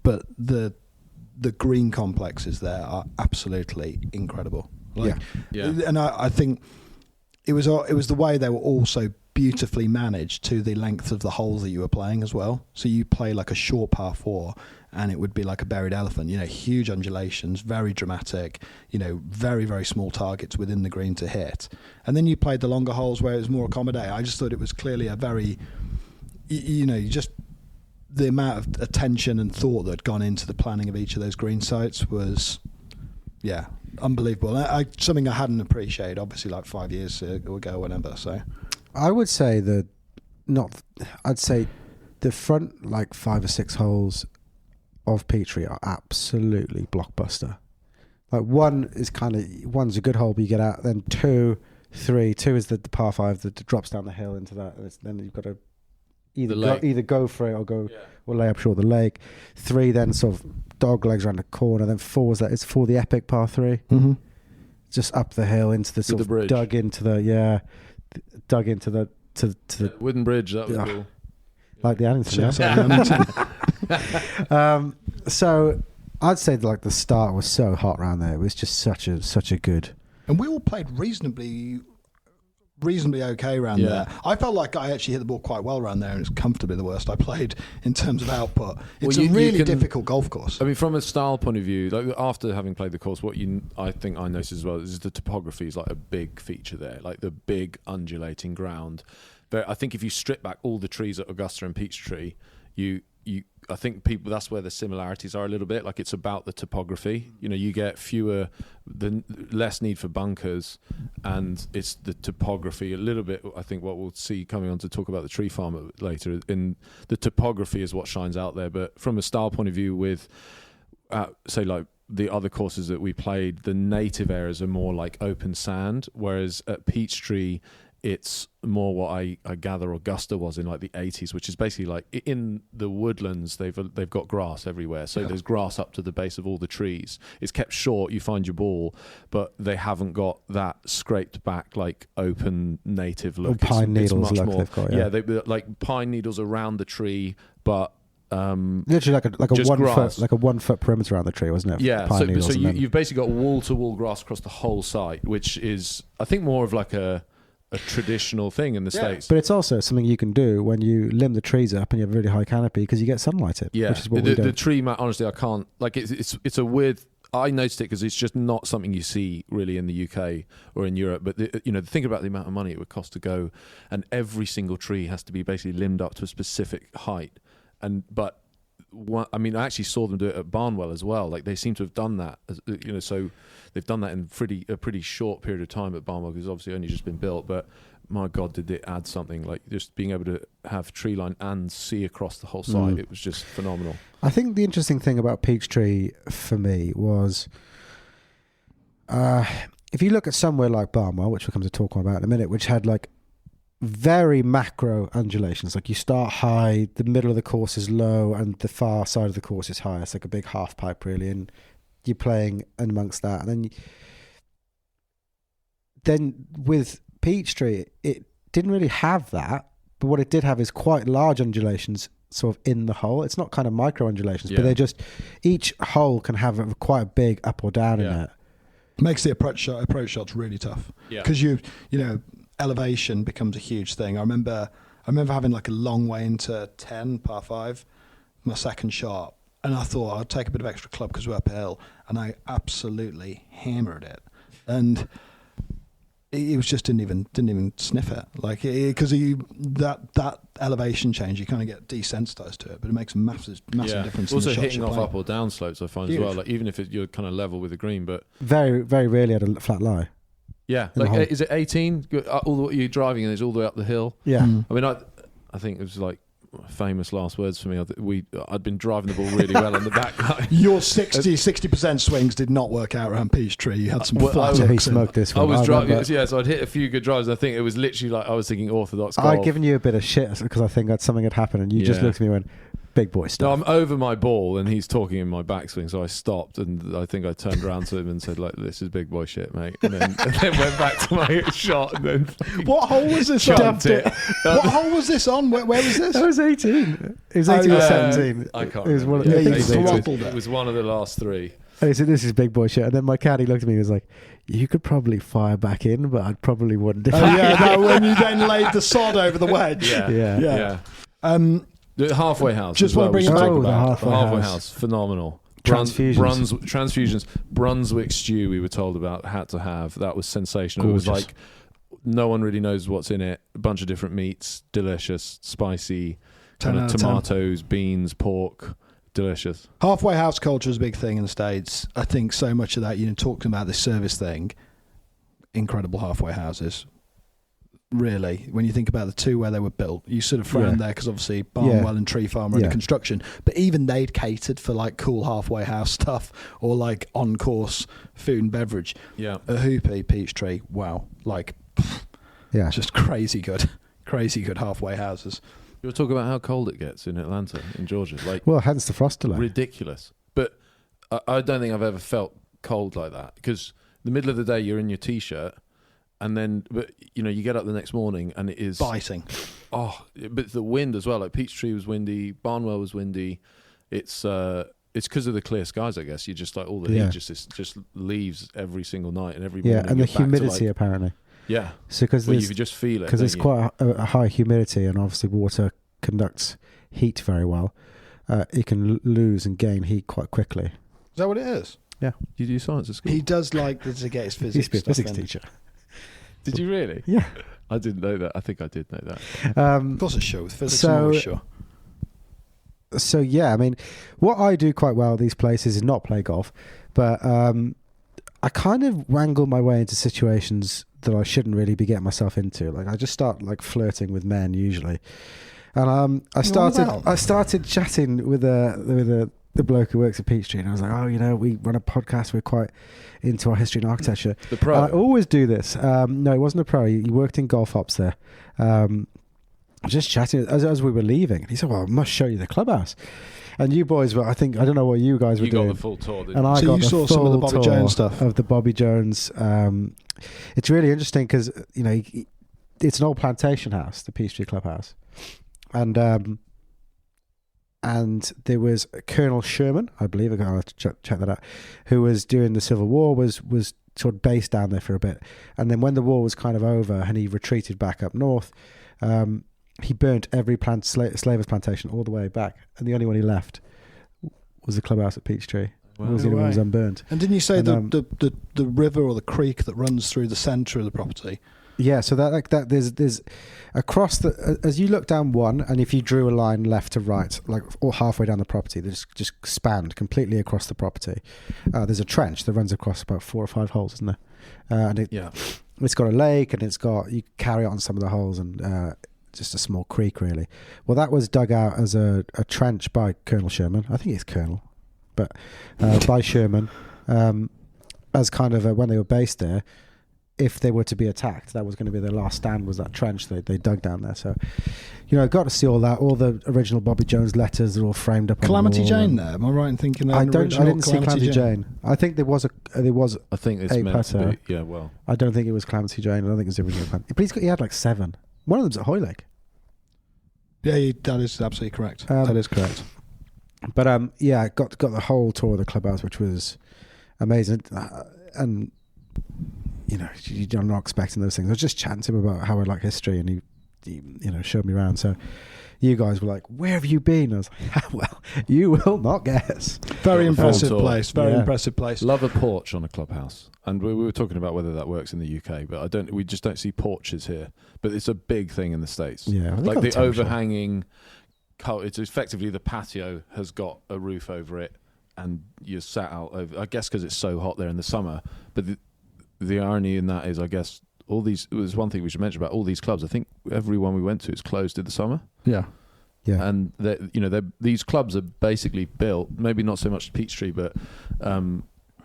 But the green complexes there are absolutely incredible. And I think it was the way they were all so beautifully managed to the length of the holes that you were playing as well. So you play a short par 4 and it would be like a buried elephant, huge undulations, very dramatic, very, very small targets within the green to hit. And then you played the longer holes where it was more accommodating. I just thought it was clearly a very, just the amount of attention and thought that had gone into the planning of each of those green sites was, unbelievable. Something I hadn't appreciated, obviously, 5 years ago or whatever. So I would say I'd say the front 5 or 6 holes of Peachtree are absolutely blockbuster. One's a good hole, but you get out. Then 2, 3. 2 is the par 5 that drops down the hill into that. And then you've got to either go for it or lay up short of the lake. 3 then sort of dog legs around the corner. Then 4 is for the epic par 3. Mm-hmm. Just up the hill into the sort of bridge. dug into the to the wooden bridge. That was cool. Like the Addington. So I'd say the start was so hot around there. It was just such a good. And we all played reasonably okay around there. I felt like I actually hit the ball quite well around there, and it's comfortably the worst I played in terms of output. It's a really difficult golf course. I mean, from a style point of view, after having played the course, I think I noticed as well is the topography is a big feature there, the big undulating ground. But I think if you strip back all the trees at Augusta and Peachtree, I think that's where the similarities are a little bit. It's about the topography. You get less need for bunkers, and it's the topography a little bit. I think what we'll see coming on to talk about the tree farm later. In the topography is what shines out there. But from a style point of view, with say like the other courses that we played, the native areas are more like open sand, whereas at Peachtree it's more what I gather Augusta was in like the 80s, which is basically like in the woodlands they've got grass everywhere, so there's grass up to the base of all the trees. It's kept short, you find your ball, but they haven't got that scraped back like open native look. Pine needles much look more, they've got. they like pine needles around the tree, but literally like a just 1 grass. foot, like a 1 foot perimeter around the tree, wasn't it? Yeah, Pine needles, so and then- you've basically got wall to wall grass across the whole site, which is I think more of like a traditional thing in the States. But it's also something you can do when you limb the trees up and you have a really high canopy because you get sunlight in. Yeah, which is what we the tree mat. Honestly, I can't like it's a weird. I noticed it because it's just not something you see really in the UK or in Europe. But think about the amount of money it would cost to go, and every single tree has to be basically limbed up to a specific height. I actually saw them do it at Barnwell as well. Like they seem to have done that, so they've done that in a pretty short period of time at Barnwell because obviously only just been built. But my God, did it add something? Like just being able to have tree line and see across the whole site, it was just phenomenal. I think the interesting thing about Peachtree for me was, if you look at somewhere like Barnwell, which we'll come to talk about in a minute, which had like very macro undulations. Like you start high, the middle of the course is low, and the far side of the course is high. It's like a big half pipe, really, and you're playing amongst that. And then with Peachtree, it didn't really have that, but what it did have is quite large undulations, sort of in the hole. It's not kind of micro undulations, but they're just each hole can have quite a big up or down in it. Makes the approach shots really tough. Yeah, because you know. Elevation becomes a huge thing. I remember having like a long way into 10 par 5, my second shot, and I thought I'd take a bit of extra club because we're uphill, and I absolutely hammered it, and it was just didn't even sniff it, like because that elevation change, you kind of get desensitized to it, but it makes a massive difference. Also in the hitting off playing. up or down slopes, I find as well. Like even if you're kind of level with the green, but very very rarely had a flat lie. Yeah, like is it 18? You're driving and it's all the way up the hill. Yeah, I mean, I think it was like famous last words for me. I'd been driving the ball really well on the back line. Your 60% swings did not work out around Peachtree. You had some flat he smoked this one. I was driving, so I'd hit a few good drives. I think it was literally like I was thinking orthodox golf. I'd given you a bit of shit because I think something had happened, and you just looked at me and went, big boy stuff. No, I'm over my ball and he's talking in my backswing, so I stopped and I think I turned around to him and said, like, this is big boy shit, mate. And then went back to my shot and then what hole was this on? What hole was this on? Where was this? That was 18. It was 18 or 17. I can't remember. It was one of the last three. And he said, this is big boy shit. And then my caddy looked at me and was like, you could probably fire back in, but I probably wouldn't. When you then laid the sod over the wedge. Yeah. The halfway house. Just want to bring it back. The halfway house. Phenomenal. Transfusions. Brunswick stew, we were told about, had to have. That was sensational. Gorgeous. It was like no one really knows what's in it. A bunch of different meats. Delicious. Spicy. Kind of tomatoes, beans, pork. Delicious. Halfway house culture is a big thing in the States. I think so much of that, talking about this service thing, incredible halfway houses. Really, when you think about the two where they were built, you sort of frown there because obviously Barnwell and Tree Farm are under construction. But even they'd catered for like cool halfway house stuff or like on course food and beverage. Yeah, a Hoopy, Peachtree, wow, like just crazy good halfway houses. You were talking about how cold it gets in Atlanta, in Georgia. Like, well, hence the frost delay. Ridiculous. But I don't think I've ever felt cold like that because the middle of the day you're in your t-shirt. And then, but you get up the next morning and it is biting. Oh, but the wind as well. Like Peachtree was windy, Barnwell was windy. It's because of the clear skies, I guess. You just like all the heat just leaves every single night and every morning. Yeah, and the humidity apparently. Yeah. So because you can just feel it because it's quite a high humidity, and obviously water conducts heat very well. It can lose and gain heat quite quickly. Is that what it is? Yeah. You do science at school. He does like to get his physics. He used to be a physics teacher. Did you really? Yeah. I didn't know that. I think I did know that. Of course it's sure with physics, I'm always sure. So, yeah, I mean, what I do quite well at these places is not play golf, but I kind of wangle my way into situations that I shouldn't really be getting myself into. Like, I just start, like, flirting with men, usually. And I started chatting with a the bloke who works at Peachtree, and I was like, oh, we run a podcast. We're quite into our history and architecture. The pro. And I always do this. No, he wasn't a pro. He worked in golf ops there. I was just chatting as we were leaving. He said, well, I must show you the clubhouse. And you boys were, I don't know what you guys were doing. You got the full tour, didn't and you? I So got you the saw some of the full Bobby tour Jones stuff? of the Bobby Jones. It's really interesting because, it's an old plantation house, the Peachtree Clubhouse. And there was Colonel Sherman, I believe, I'll have to check that out, who was during the Civil War, was sort of based down there for a bit. And then when the war was kind of over and he retreated back up north, he burnt every slavers plantation all the way back. And the only one he left was the clubhouse at Peachtree. Wow. It was the only one that was unburned. And didn't you say And, the river or the creek that runs through the centre of the property? Yeah, so that there's across as you look down one, and if you drew a line left to right, like or halfway down the property, there's just spanned completely across the property. There's a trench that runs across about 4 or 5 holes, isn't there? And it's got a lake, and you carry on some of the holes, and just a small creek really. Well, that was dug out as a trench by Colonel Sherman. I think it's Colonel, but by Sherman, as kind of when they were based there. If they were to be attacked, that was going to be their last stand, was that trench they dug down there. So, I got to see all that. All the original Bobby Jones letters are all framed up. Calamity on the wall. Jane there? Am I right in thinking I didn't see Calamity Jane. I think there was I think it's meant to petal. be. Yeah, well. I don't think it was Calamity Jane. I don't think it was the original Calamity. But he had like 7. One of them's at Hoylake. Yeah, that is absolutely correct. Um, that is correct. But I got the whole tour of the clubhouse, which was amazing. And I'm not expecting those things. I was just chatting to him about how I like history, and he showed me around. So you guys were like, "Where have you been?" I was like, "Well, you will not guess." Very Got impressive the full tour. place. Very impressive place. Love a porch on a clubhouse, and we were talking about whether that works in the UK, but we just don't see porches here. But it's a big thing in the States. Yeah, like the overhanging. It's effectively the patio has got a roof over it, and you're sat out over. I guess because it's so hot there in the summer, but the irony in that is, I guess, there's one thing we should mention about all these clubs. I think every one we went to is closed in the summer. Yeah. And these clubs are basically built, maybe not so much Peachtree, but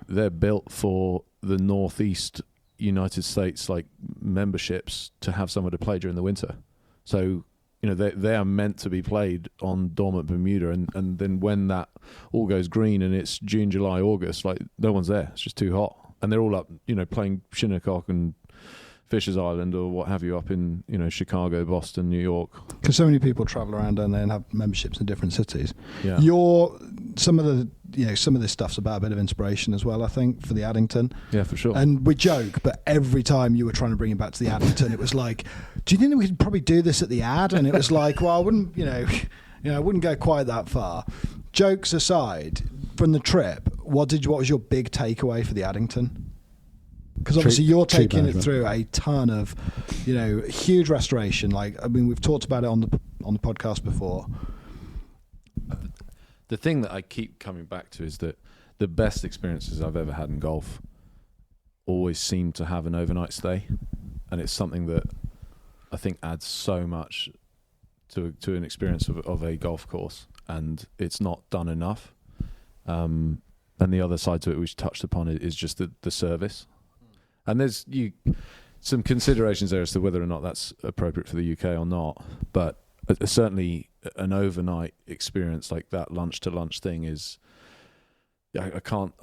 they're built for the Northeast United States, like memberships, to have somewhere to play during the winter. So, they are meant to be played on dormant Bermuda, and then when that all goes green and it's June, July, August, like no one's there. It's just too hot. And they're all up, playing Shinnecock and Fisher's Island or what have you up in, Chicago, Boston, New York. Because so many people travel around down there and have memberships in different cities. Yeah. Some of this stuff's about a bit of inspiration as well, I think, for the Addington. Yeah, for sure. And we joke, but every time you were trying to bring it back to the Addington, it was like, do you think that we could probably do this at the Ad? And it was like, well, I wouldn't, I wouldn't go quite that far. Jokes aside, from the trip, what was your big takeaway for the Addington? Because obviously you're taking it through a ton of, huge restoration. We've talked about it on the podcast before. The thing that I keep coming back to is that the best experiences I've ever had in golf always seem to have an overnight stay, and it's something that I think adds so much to an experience of a golf course, and it's not done enough. And the other side to it, which touched upon, is just the service. And there's some considerations there as to whether or not that's appropriate for the UK or not. But certainly an overnight experience like that lunch to lunch thing is, I can't.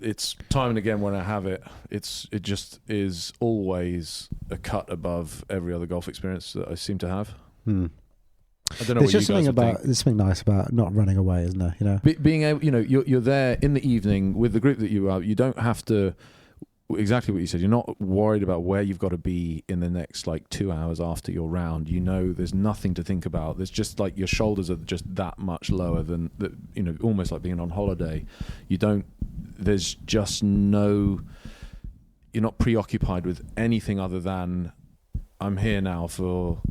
It's time and again when I have it, it just is always a cut above every other golf experience that I seem to have. I don't know. There's just something there's something nice about not running away, isn't there? Being able, you're there in the evening with the group that you are. You don't have to. Exactly what you said. You're not worried about where you've got to be in the next 2 hours after your round. There's nothing to think about. There's just your shoulders are just that much lower than almost like being on holiday. There's just no. You're not preoccupied with anything other than I'm here now for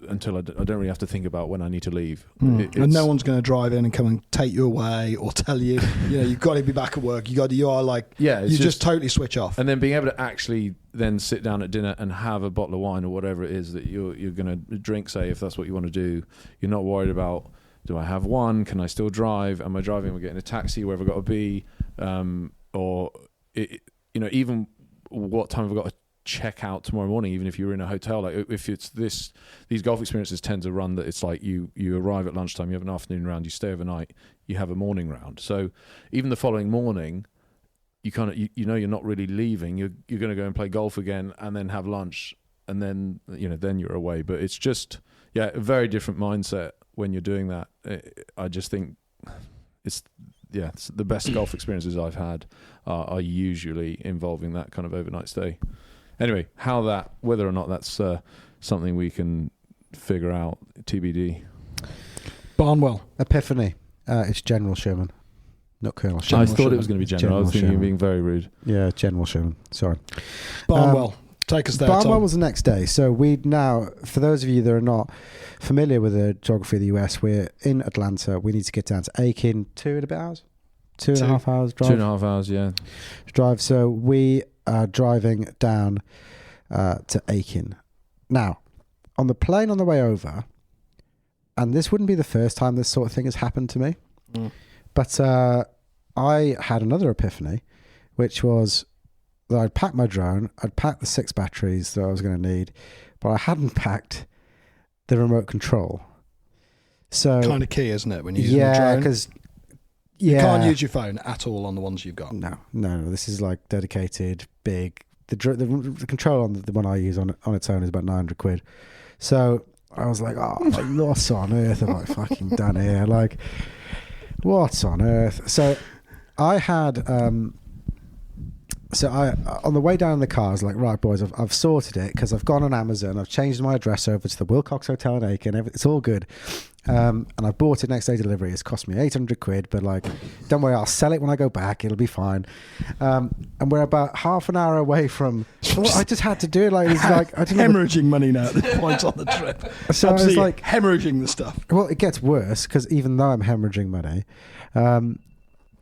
until I don't really have to think about when I need to leave. And no one's going to drive in and come and take you away or tell you, you've got to be back at work. You just totally switch off. And then being able to actually then sit down at dinner and have a bottle of wine or whatever it is that you're going to drink, say, if that's what you want to do. You're not worried about Do I have one? Can I still drive? Am I driving? Am I getting a taxi? Where have I got to be? Even what time have I got to check out tomorrow morning? Even if you're in a hotel, like if it's these golf experiences tend to run that it's like you arrive at lunchtime, you have an afternoon round, you stay overnight, you have a morning round. So even the following morning, you kind of you're not really leaving. You're going to go and play golf again, and then have lunch, and then then you're away. But it's just a very different mindset when you're doing that. I just think it's the best golf experiences I've had are usually involving that kind of overnight stay. Anyway, whether or not that's something we can figure out, TBD. Barnwell. Epiphany. It's General Sherman, not Colonel Sherman. I thought it was going to be General. I was thinking you were being very rude. Yeah, General Sherman. Sorry. Barnwell. Take us there, Barnwell Tom. was the next day. So we now, for those of you that are not familiar with the geography of the US, we're in Atlanta. We need to get down to Aiken, 2.5 hours. 2.5 hours drive. 2.5 hours, yeah. Drive. So we are driving down to Aiken. Now, on the plane on the way over, and this wouldn't be the first time this sort of thing has happened to me, but I had another epiphany, which was that I'd packed my drone, I'd packed the 6 batteries that I was going to need, but I hadn't packed the remote control. So Kind of key, isn't it, when you're using a drone? Because you can't use your phone at all on the ones you've got. No. This is like dedicated, big. The control on the one I use on its own is about 900 quid. So I was like, what's on earth have I fucking done here? Like, what's on earth? So I had, on the way down in the car, I was like, right, boys, I've sorted it because I've gone on Amazon. I've changed my address over to the Wilcox Hotel in Aiken. It's all good. And I bought it next day delivery. It's cost me 800 quid, but like, don't worry, I'll sell it when I go back. It'll be fine. And we're about half an hour away from. I just had to do it. Like, it's like I didn't hemorrhaging money now at this point on the trip. So I was like, hemorrhaging the stuff. Well, it gets worse because even though I'm hemorrhaging money,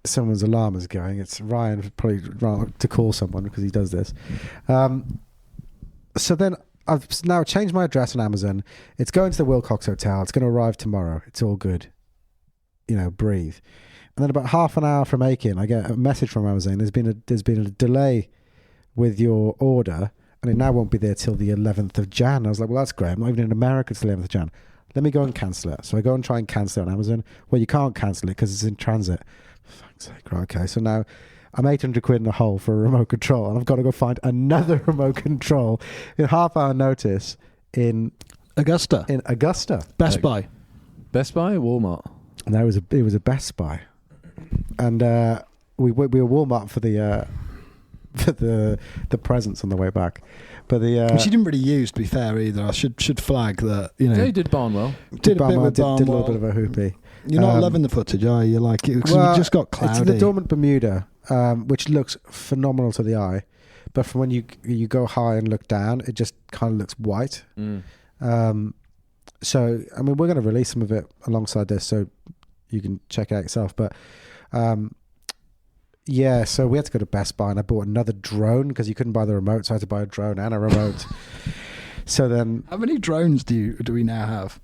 someone's alarm is going. It's Ryan probably to call someone because he does this. So then I've now changed my address on Amazon. It's going to the Wilcox Hotel. It's going to arrive tomorrow. It's all good. Breathe. And then about half an hour from Aiken, I get a message from Amazon. There's been a delay with your order, and it now won't be there till the 11th of Jan. I was like, well, that's great. I'm not even in America till the 11th of Jan. Let me go and cancel it. So I go and try and cancel it on Amazon. Well, you can't cancel it because it's in transit. For fuck's sake. Right, okay, so now I'm 800 quid in a hole for a remote control, and I've got to go find another remote control in half-hour notice in Augusta. Best Buy. Best Buy or Walmart? No, it was a Best Buy, and we were Walmart for the presents on the way back. But she didn't really use, to be fair, either. I should flag that. Yeah, you did Barnwell. Did a bit with Barnwell. Did a little bit of a hoopy. You're not loving the footage, are you? Like, you just got cloudy. It's the Dormant Bermuda, which looks phenomenal to the eye, but from when you go high and look down, it just kind of looks white. So, I mean, we're going to release some of it alongside this, so you can check it out yourself. But so we had to go to Best Buy, and I bought another drone because you couldn't buy the remote, so I had to buy a drone and a remote. So then, how many drones do we now have?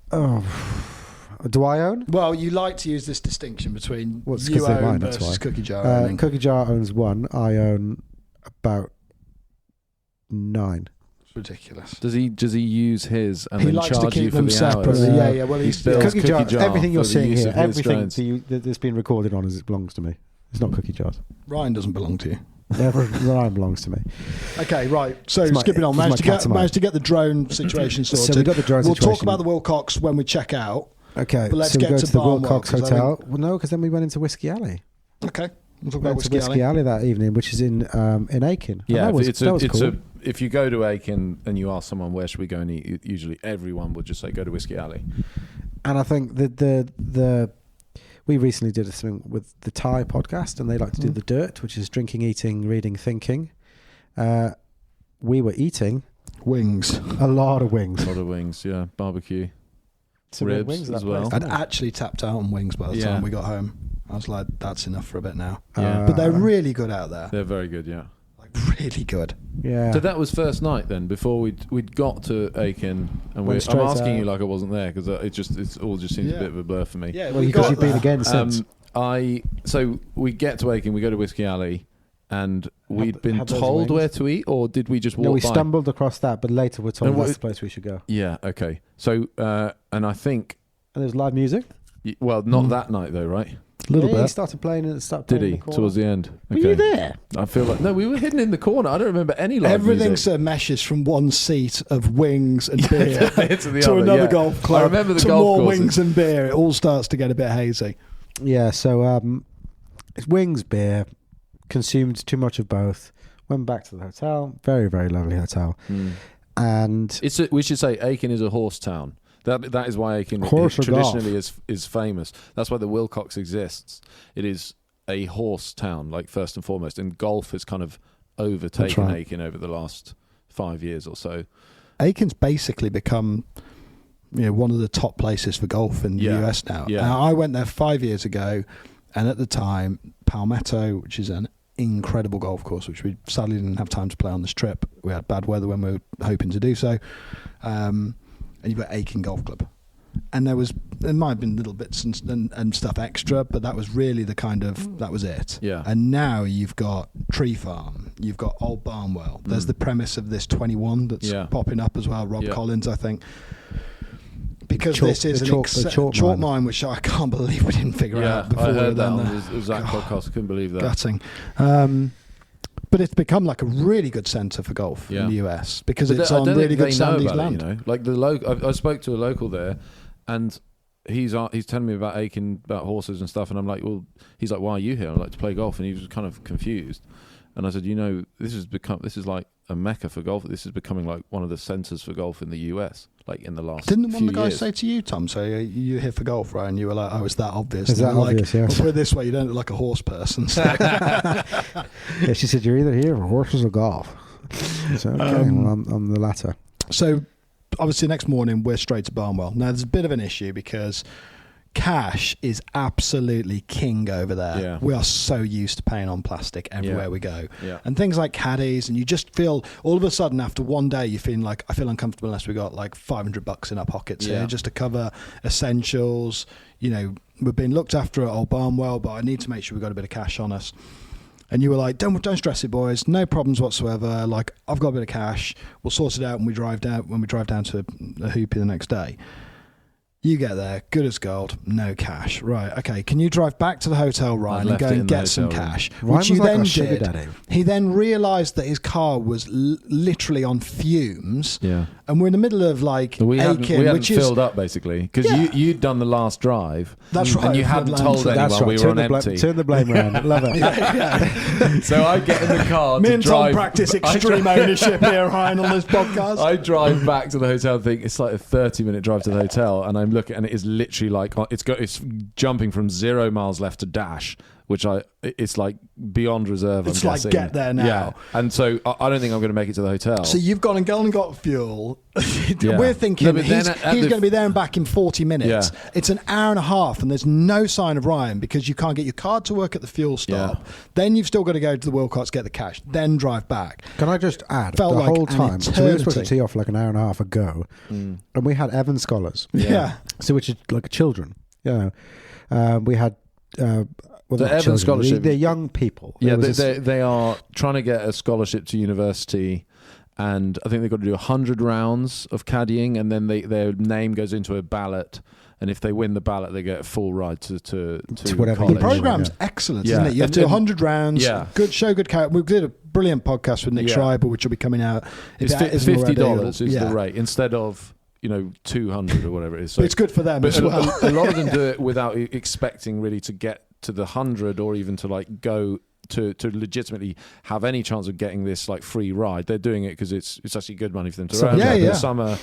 Do I own? Well, you like to use this distinction between you own own versus Cookie Jar. Cookie Jar owns 1. I own about 9. It's ridiculous. Does he use his and he then likes charge to keep you for them the separately? hours? Yeah. Well, He bills Cookie Jar. Everything you're for the seeing use here, of his everything drones. that's been recorded on belongs to me. It's not Cookie Jars. Ryan doesn't belong to you. Ryan belongs to me. Okay, right. So skipping on, managed to get the drone situation sorted. So we got the drone situation. We'll talk about the Wilcox when we check out. Okay, but let's so we get go to the Barnwell, Wilcox Hotel. Well, no, because then we went into Whiskey Alley. Okay, we'll talk We about went to Whiskey Alley that evening, which is in Aiken. Yeah, that was cool. If you go to Aiken and you ask someone where should we go and eat, usually everyone would just say go to Whiskey Alley. And I think the we recently did something with the Thai podcast, and they like to do the dirt, which is drinking, eating, reading, thinking. We were eating wings, a lot of wings, Yeah, barbecue, some ribs wings as well. I'd actually tapped out on wings by the time we got home. I was like, that's enough for a bit now. Yeah. But they're really good out there. They're very good, yeah. Like really good. Yeah. So that was first night then, before we'd got to Aiken, and I'm straight asking out. you like I wasn't there because it's all just seems a bit of a blur for me. Yeah, Well, because you've been again since. So we get to Aiken, we go to Whiskey Alley, and we'd been had those told wings. where to eat, or did we just walk No, we by? stumbled across that, but later we're told And that's what- the place we should go. Yeah, okay. So, and I think, And there's live music. well, not that night though, right? A little He bit. started playing and started Did playing he in the corner. towards the end? Were you there? I feel like no, we were hidden in the corner. I don't remember any live Everything music. sort of meshes from one seat of wings and beer to the to other, another yeah. golf club. I remember the to golf more courses. wings and beer. It all starts to get a bit hazy. Yeah, so it's wings, beer, consumed too much of both. Went back to the hotel. Very, very lovely hotel. And We should say Aiken is a horse town. That is why Aiken Horse or traditionally is famous. That's why the Wilcox exists. It is a horse town, like first and foremost, and golf has kind of overtaken right. Aiken over the last 5 years or so. Aiken's basically become one of the top places for golf in the US now. Yeah. Now, I went there 5 years ago, and at the time, Palmetto, which is an incredible golf course, which we sadly didn't have time to play on this trip. We had bad weather when we were hoping to do so. And you've got Aiken Golf Club. And there might have been little bits and stuff extra, but that was really that was it. Yeah. And now you've got Tree Farm, you've got Old Barnwell. There's the premise of this 21 that's popping up as well, Rob Collins, I think. Because this is the chalk chalk mine. mine, which I can't believe we didn't figure out before. I heard we that were on there. the Zach podcast. I couldn't believe that. Gutting. But it's become like a really good centre for golf in the US because But it's I on don't really think good they know sandy about land. it, like the local. I spoke to a local there, and he's telling me about Aiken, about horses and stuff, and I'm like, well, he's like, why are you here? I like to play golf, and he was kind of confused. And I said, this is like a mecca for golf. This is becoming like one of the centres for golf in the US, like in the last. Didn't one few of the guys years. say to you, Tom, so you're here for golf, right? And you were like, oh, it's that obvious. Is And that they were obvious, like, yes. well, put it this way, you don't look like a horse person. So. yeah, she said, you're either here for horses or golf. So, okay, well, I'm the latter. So obviously next morning we're straight to Barnwell. Now there's a bit of an issue because cash is absolutely king over there. Yeah. We are so used to paying on plastic everywhere we go. Yeah. And things like caddies, and you just feel all of a sudden after one day you're feeling like, I feel uncomfortable unless we got like $500 in our pockets here just to cover essentials. We're being looked after at Old Barnwell, but I need to make sure we've got a bit of cash on us. And you were like, don't stress it, boys. No problems whatsoever. Like, I've got a bit of cash. We'll sort it out when we drive down to a Hoopy the next day. You get there, good as gold, no cash. Right, okay. Can you drive back to the hotel, Ryan, and left go it in and the get some hotel room. cash? Ryan Which you was like then our sugar did. daddy. He then realised that his car was literally on fumes. Yeah. And we're in the middle of like We hadn't Aiken, which is filled up basically because you'd done the last drive. That's right, and you from hadn't Atlanta. told anyone That's right. we were Turn on the, empty. turn the blame around. Love it. So I get in the car. me to and drive, Tom practice extreme ownership here, Ryan, on this podcast. I drive back to the hotel. Think it's like a 30-minute drive to the hotel, and I'm looking, and it is literally like it's jumping from 0 miles left to dash, which it's like beyond reserve. It's I'm like, guessing. get there now. Yeah, and so I don't think I'm going to make it to the hotel. So you've gone and got fuel. Yeah. We're thinking No, but he's then at going the- to be there and back in 40 minutes. Yeah. It's an hour and a half, and there's no sign of Ryan because you can't get your card to work at the fuel stop. Yeah. Then you've still got to go to the Wilcox, get the cash, then drive back. Can I just add, Felt the like whole an time, so we were supposed to eternity. tee off like an hour and a half ago, and we had Evan Scholars, Yeah. so which is like children, we had well, The not Evan children, Scholarship- they're young people. yeah, There was this- they are trying to get a scholarship to university. And I think they've got to do 100 rounds of caddying, and then their name goes into a ballot. And if they win the ballot, they get a full ride to whatever college. The program's Yeah. excellent, Yeah. isn't it? You have to do And- 100 rounds. Yeah. Good show, good character. We did a brilliant podcast with Nick Yeah. Schreiber, which will be coming out. It's If it isn't already, $50 is yeah. the rate instead of 200 or whatever it is. So But it's good for them but as well. a lot of them do it without expecting really to get to the 100 or even to like go to legitimately have any chance of getting this like free ride. They're doing it because it's actually good money for them to So, earn. yeah, But yeah. summer,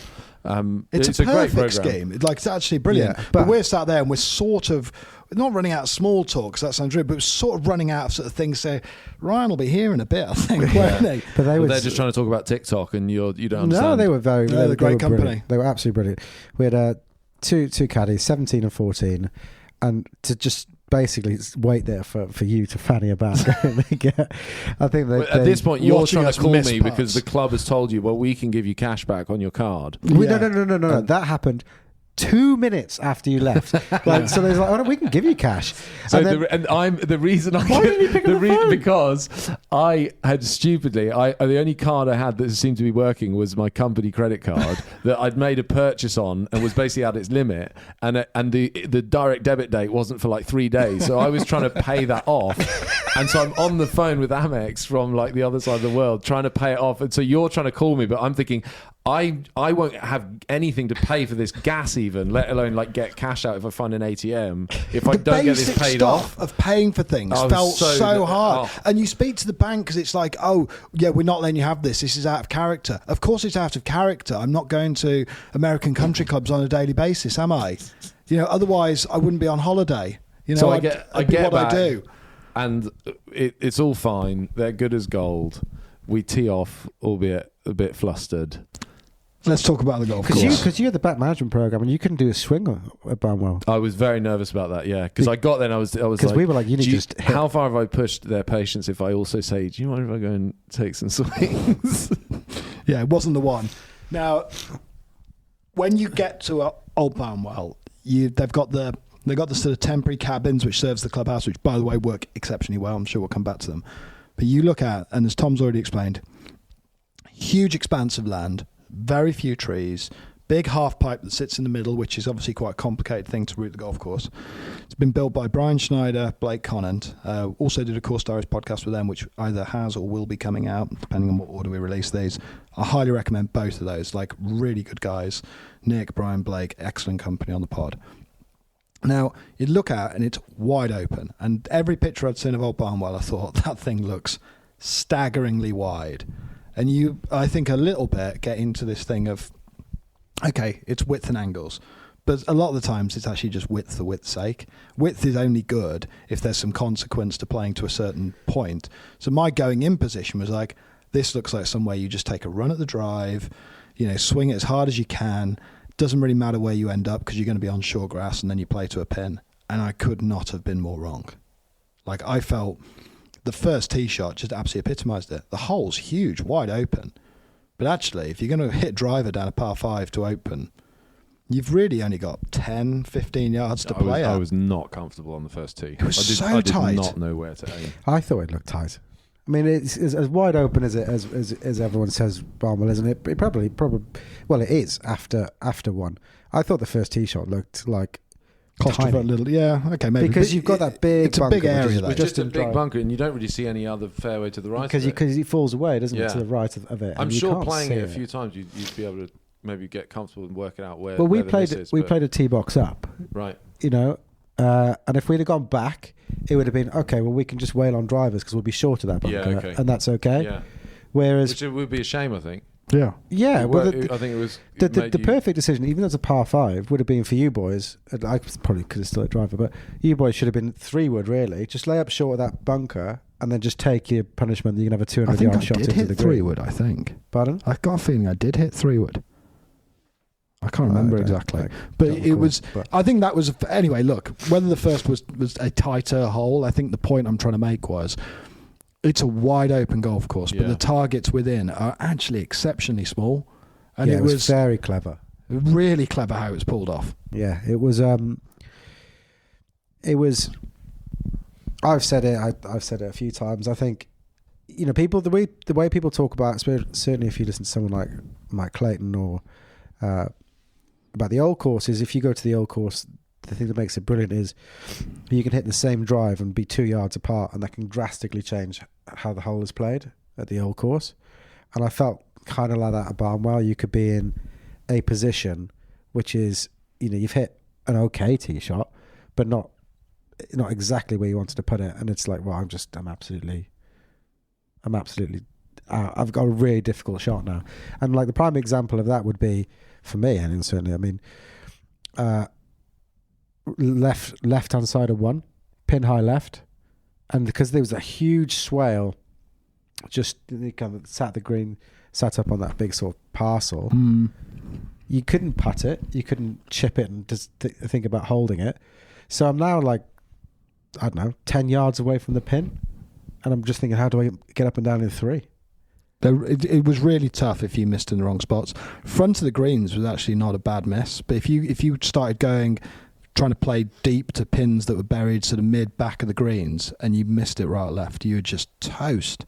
It's a great perfect program. scheme. Like, it's actually brilliant. Yeah, but but- we're sat there and we're sort of not running out of small talk, because that sounds rude, but we're sort of running out of sort of things. So Ryan will be here in a bit, I think, won't he? but they But were they're just trying to talk about TikTok, and you don't understand. no, they were very. No, they they're were great brilliant. company. They were absolutely brilliant. We had two caddies, 17 and 14, and to just basically wait there for you to fanny about. I think that At this point, you're watching trying us to call miss me putts. because the club has told you, well, we can give you cash back on your card. No. That happened 2 minutes after you left. So there's like, oh no, we can give you cash. So And then- the reason I Why didn't you pick up the phone? because I had stupidly the only card I had that seemed to be working was my company credit card that I'd made a purchase on and was basically at its limit, and the direct debit date wasn't for like 3 days, so I was trying to pay that off, and so I'm on the phone with Amex from like the other side of the world trying to pay it off, and so you're trying to call me, but I'm thinking I won't have anything to pay for this gas even, let alone like get cash out if I find an ATM. If I don't get this paid off, of paying for things I was felt so hard. oh. And you speak to the bank because it's like, oh yeah, we're not letting you have this. This is out of character. Of course, it's out of character. I'm not going to American country clubs on a daily basis, am I? Otherwise I wouldn't be on holiday. So I I'd get be back, what I do. and it's all fine. They're good as gold. We tee off, albeit a bit flustered. Let's talk about the golf course. Because you had the back management program and you couldn't do a swing at Barnwell. I was very nervous about that, yeah, because I got there and I was Because like, we were like, you need to just hit. how far have I pushed their patience if I also say, do you mind if I go and take some swings? Yeah, it wasn't the one. Now, when you get to Old Barnwell, they've got the sort of temporary cabins which serves the clubhouse, which by the way work exceptionally well. I'm sure we'll come back to them. But you look at, and as Tom's already explained, huge expanse of land, very few trees, big half pipe that sits in the middle, which is obviously quite a complicated thing to route the golf course. It's been built by Brian Schneider, Blake Conant. Also did a Tour Diaries podcast with them, which either has or will be coming out, depending on what order we release these. I highly recommend both of those. Like, really good guys. Nick, Brian, Blake, excellent company on the pod. Now, you look at it and it's wide open. And every picture I'd seen of Old Barnwell, I thought, that thing looks staggeringly wide. And you, I think, a little bit get into this thing of, okay, it's width and angles. But a lot of the times it's actually just width for width's sake. Width is only good if there's some consequence to playing to a certain point. So my going in position was like, this looks like somewhere you just take a run at the drive, swing it as hard as you can. Doesn't really matter where you end up because you're going to be on short grass and then you play to a pin. And I could not have been more wrong. Like, I felt the first tee shot just absolutely epitomised it. The hole's huge, wide open. But actually, if you're going to hit driver down a par 5 to open, you've really only got 10, 15 yards to play at. I was not comfortable on the first tee. It was I tight. did not know where to aim. I thought it looked tight. I mean, it's as wide open as everyone says Barnwell, isn't it? It probably, well, it is after one. I thought the first tee shot looked like Cost of a little, yeah, okay, maybe. Because you've got that big. It's a big area, though. It's just a big bunker, and you don't really see any other fairway to the right. Because it falls away, doesn't it, to the right of it? I'm sure playing it a few times, you'd be able to maybe get comfortable and work it out where. Well, we where played a tee box up, right? And if we'd have gone back, it would have been okay. Well, we can just wail on drivers because we'll be short of that bunker, and that's okay. Yeah. Whereas, which it would be a shame, I think. Yeah. Well, I think it was the perfect decision, even as a par 5, would have been for you boys. I probably could have still a driver, but you boys should have been 3-wood really. Just lay up short of that bunker and then just take your punishment. You can have a 200-yard shot into the green. 3-wood, I think. Pardon? I got a feeling I did hit 3-wood. I can't remember exactly, but it was. I think that was anyway. Look, whether the first was a tighter hole, I think the point I'm trying to make was, it's a wide open golf course, but the targets within are actually exceptionally small, and it was very clever, really clever how it was pulled off. Yeah, it was. It was. I've said it. I've said it a few times. I think, people the way people talk about, certainly if you listen to someone like Mike Clayton or. About the old courses, if you go to the old course, the thing that makes it brilliant is you can hit the same drive and be 2 yards apart, and that can drastically change how the hole is played at the old course. And I felt kind of like that at Barnwell. You could be in a position which is, you've hit an okay tee shot, but not exactly where you wanted to put it, and it's like, well, I'm absolutely I've got a really difficult shot now. And like the prime example of that would be, for me, and certainly, I mean, left hand side of one, pin high left, and because there was a huge swale, just kind of sat up on that big sort of parcel. You couldn't putt it, you couldn't chip it, and just think about holding it. So I'm now like I don't know, 10 yards away from the pin. And I'm just thinking, how do I get up and down in 3? It was really tough if you missed in the wrong spots. Front of the greens was actually not a bad miss, but if you started trying to play deep to pins that were buried sort of back of the greens, and you missed it right or left, you were just toast.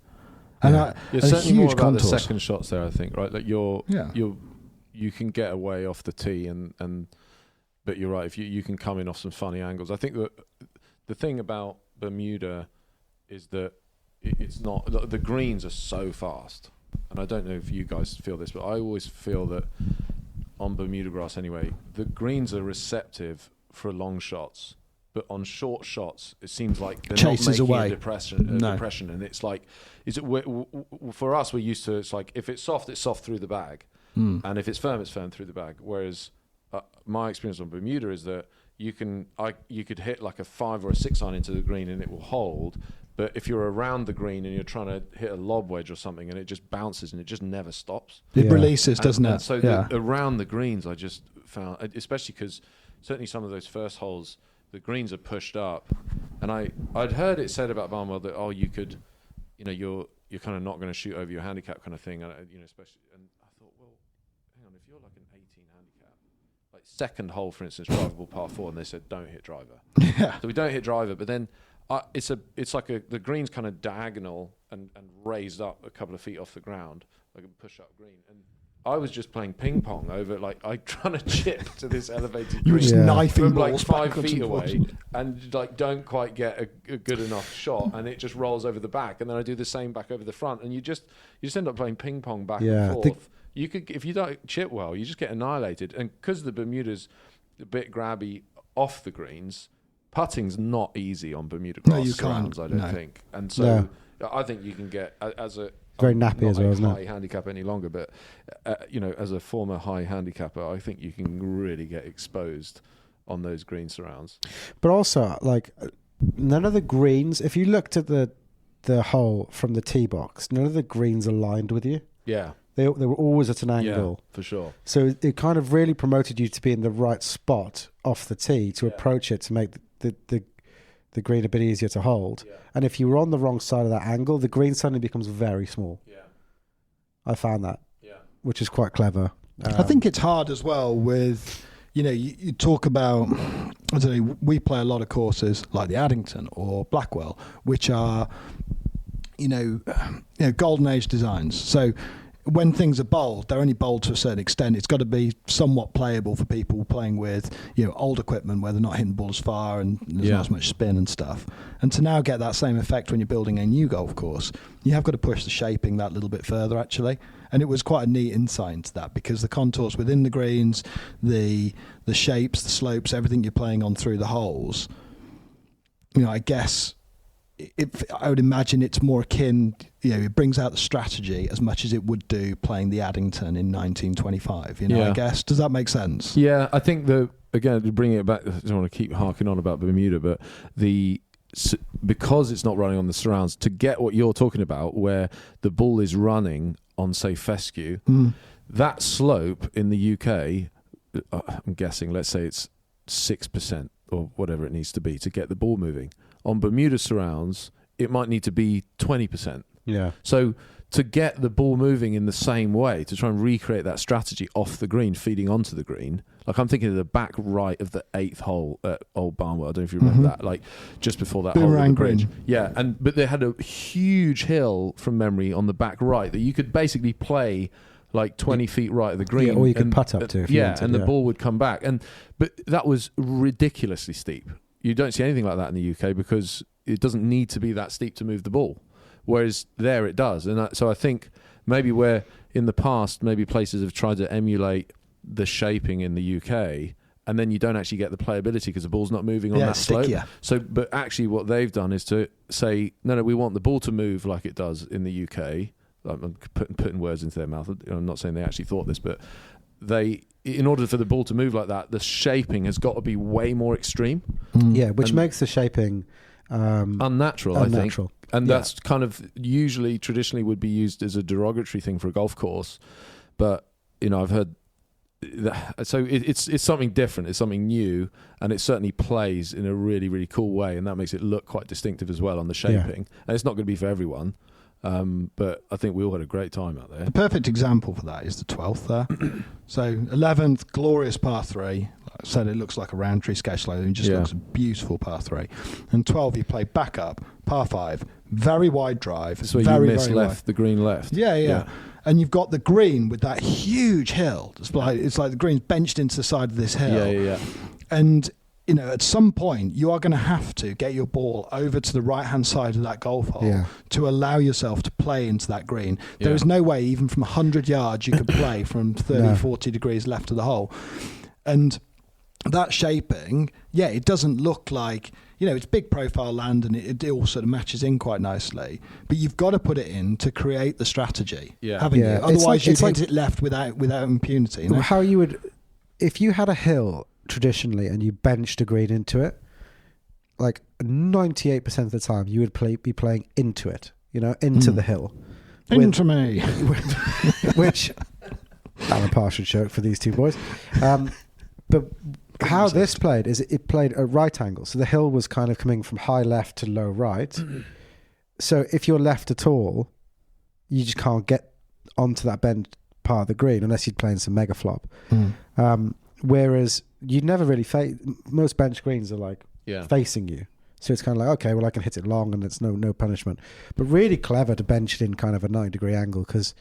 And You're certainly more about contours. the second shots there, I think, right? Like you can get away off the tee, but you're right. If you can come in off some funny angles, I think that the thing about Bermuda is that it's not, the greens are so fast, and I don't know if you guys feel this, but I always feel that on Bermuda grass anyway, the greens are receptive for long shots, but on short shots it seems like they're chases not making away. a depression, and it's like, for us, we're used to, it's like if it's soft through the bag, and if it's firm through the bag. Whereas my experience on Bermuda is that you could hit like a 5 or a 6 iron into the green and it will hold. But if you're around the green and you're trying to hit a lob wedge or something and it just bounces and it just never stops. It releases, doesn't it? And so around the greens, I just found, especially because certainly some of those first holes, the greens are pushed up. And I'd heard it said about Barnwell that, you could, you're kind of not going to shoot over your handicap kind of thing. And, especially, and I thought, well, hang on, if you're like an 18 handicap, like second hole, for instance, drivable par 4, and they said, don't hit driver. Yeah. So we don't hit driver, but then it's like the green's kind of diagonal and raised up a couple of feet off the ground, like a push-up green. And I was just playing ping pong over, like I trying to chip to this elevated green. You were just knifing from like balls 5 backwards feet and away, forwards. and like don't quite get a good enough shot, and it just rolls over the back, and then I do the same back over the front, and you just end up playing ping pong back and forth. You could, if you don't chip well, you just get annihilated. And because the Bermuda's a bit grabby off the greens, putting's not easy on Bermuda grass surrounds, I don't think. And so I think you can get, as a very nappy as well, isn't it? High handicap any longer, but as a former high handicapper, I think you can really get exposed on those green surrounds. But also, like, none of the greens, if you looked at the hole from the tee box, none of the greens aligned with you. Yeah. They were always at an angle. Yeah, for sure. So it kind of really promoted you to be in the right spot off the tee to approach it, to make the green a bit easier to hold. Yeah. And if you were on the wrong side of that angle, the green suddenly becomes very small. Yeah. I found that, which is quite clever. I think it's hard as well with, you talk about, I don't know, we play a lot of courses like the Addington or Blackwell, which are, golden age designs. So when things are bowled, they're only bowled to a certain extent. It's got to be somewhat playable for people playing with, old equipment where they're not hitting balls far and there's not as much spin and stuff. And to now get that same effect when you're building a new golf course, you have got to push the shaping that little bit further, actually. And it was quite a neat insight into that, because the contours within the greens, the shapes, the slopes, everything you're playing on through the holes, I guess I would imagine it's more akin, it brings out the strategy as much as it would do playing the Addington in 1925, I guess. Does that make sense? Yeah, I think again, to bring it back, I don't want to keep harking on about Bermuda, but because it's not running on the surrounds, to get what you're talking about, where the ball is running on, say, fescue, that slope in the UK, I'm guessing, let's say it's 6% or whatever it needs to be to get the ball moving. On Bermuda surrounds, it might need to be 20%. Yeah. So to get the ball moving in the same way, to try and recreate that strategy off the green, feeding onto the green, like I'm thinking of the back right of the 8th hole at Old Barnwell. I don't know if you remember that, like just before that hole at the bridge. Yeah, but they had a huge hill from memory on the back right that you could basically play like 20 feet right of the green. Yeah, or you could putt up to. The ball would come back. But that was ridiculously steep. You don't see anything like that in the UK because it doesn't need to be that steep to move the ball. Whereas there it does. And so I think maybe where in the past, maybe places have tried to emulate the shaping in the UK, and then you don't actually get the playability because the ball's not moving on that slope. So, but actually what they've done is to say, no, we want the ball to move like it does in the UK. I'm putting words into their mouth. I'm not saying they actually thought this, but in order for the ball to move like that, the shaping has got to be way more extreme. Yeah, which makes the shaping unnatural, I think. And that's kind of usually, traditionally would be used as a derogatory thing for a golf course. But, I've heard it's something different. It's something new, and it certainly plays in a really, really cool way, and that makes it look quite distinctive as well on the shaping. And it's not going to be for everyone, but I think we all had a great time out there. The perfect example for that is the 12th there. So 11th, glorious par 3. Like I said, it looks like a round tree sketch line. It just looks a beautiful par 3. And 12, you play back up, par 5, very wide drive. So very, you miss very left, wide. the green left. Yeah. And you've got the green with that huge hill. It's like the green's benched into the side of this hill. Yeah. And at some point you are going to have to get your ball over to the right hand side of that golf hole to allow yourself to play into that green. There is no way, even from 100 yards, you could play from 30, 40 degrees left of the hole. And that shaping, it doesn't look like, it's big profile land, and it all sort of matches in quite nicely. But you've got to put it in to create the strategy, haven't you? Otherwise, you'd hit it left without impunity. How you would, if you had a hill traditionally and you benched a green into it, like 98% of the time you would be playing into it, into the hill. Into me. Which, I'm a partial joke for these two boys. But how this played is it played at right angle. So the hill was kind of coming from high left to low right. So if you're left at all, you just can't get onto that bent part of the green unless you're playing some mega flop. Whereas you'd never really most bench greens are like facing you. So it's kind of like, okay, well, I can hit it long and it's no punishment. But really clever to bench it in kind of a 90-degree angle because,